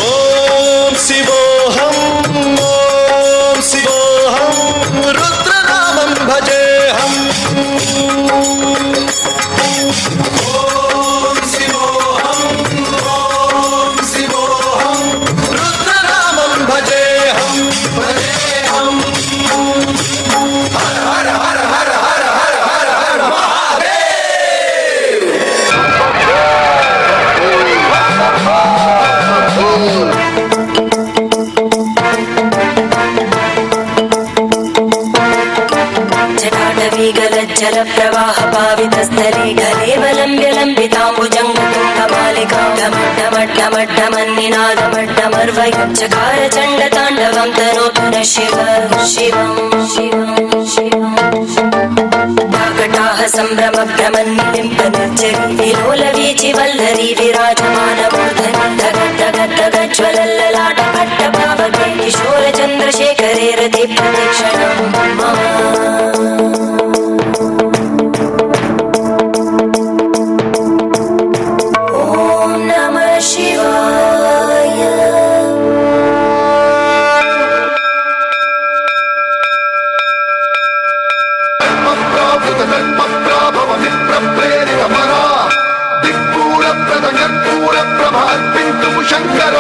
ಓಂ ಶಿವೋಹಂ ಓಂ ಶಿವೋಹಂ ರುದ್ರನಾಮಂ ಭಜೇಹಂ ಓಂ ಶಿವೋಹಂ ಓಂ ಶಿವೋಹಂ ರುದ್ರನಾಮಂ ಭಜೇಹಂ ಭಜೇಹಂ ಹರ ಹರ ಹರ ಹರ ಹರ ಹರ ಹರ ಹರ ಮಹಾದೇವ್. जटाटवीगलज्जल प्रवाह पावितस्थले गलेवलम्ब्य लम्बिताम्बुजङ्गतुङ्गमालिकां डमड्डमड्डमड्डमन्निनादमड्डमर्वयुच्चकार चण्डताण्डवं तनोतु न शिव शिवं शिवं शिवं काकटाः सम्भ्रमभ्रमन्निलिम्ब निर्जरी विलोलवीचि वल्लरी विराजमानमूर्धनि धगद्धगद्धगज्ज्वलल्ललाटपट्टपावके किशोरचन्द्रशेखरे रति प्रदक्षिणं मम Shankara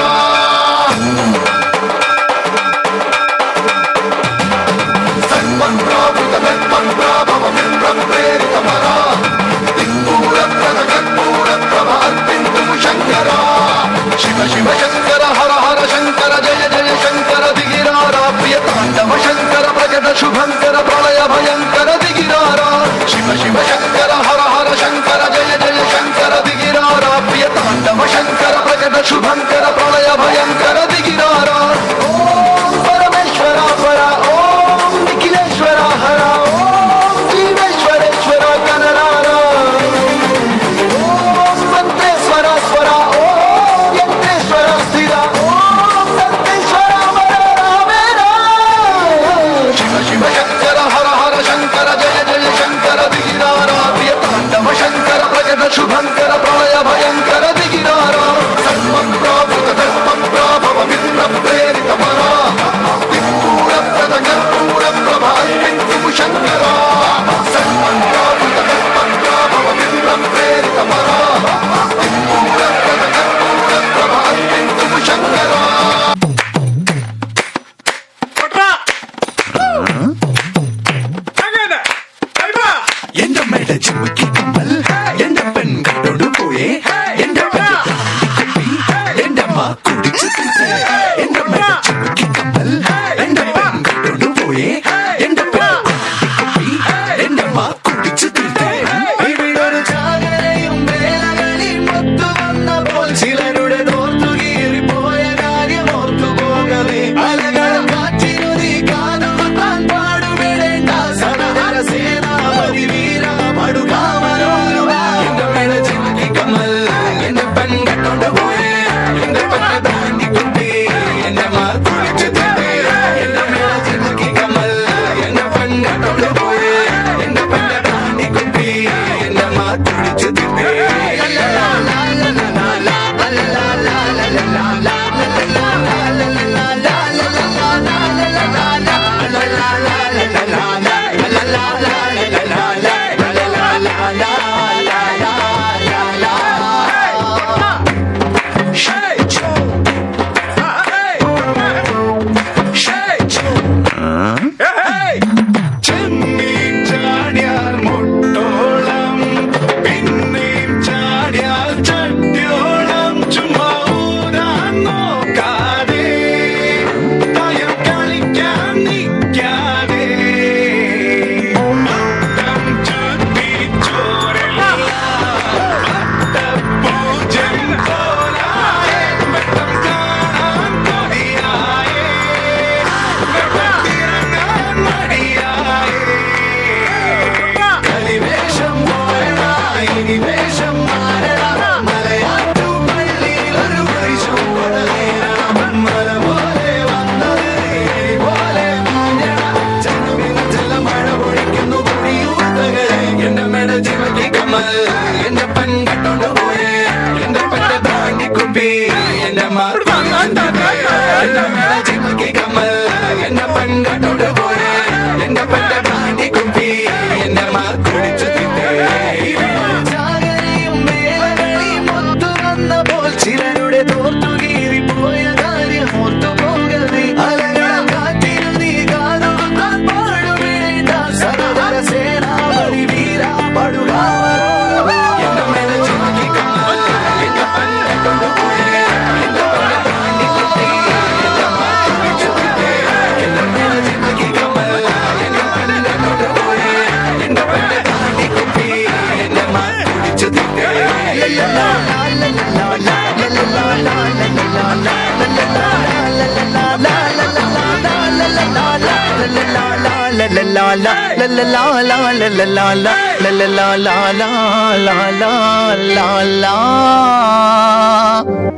la la la la la la la la la la la la la la la la la la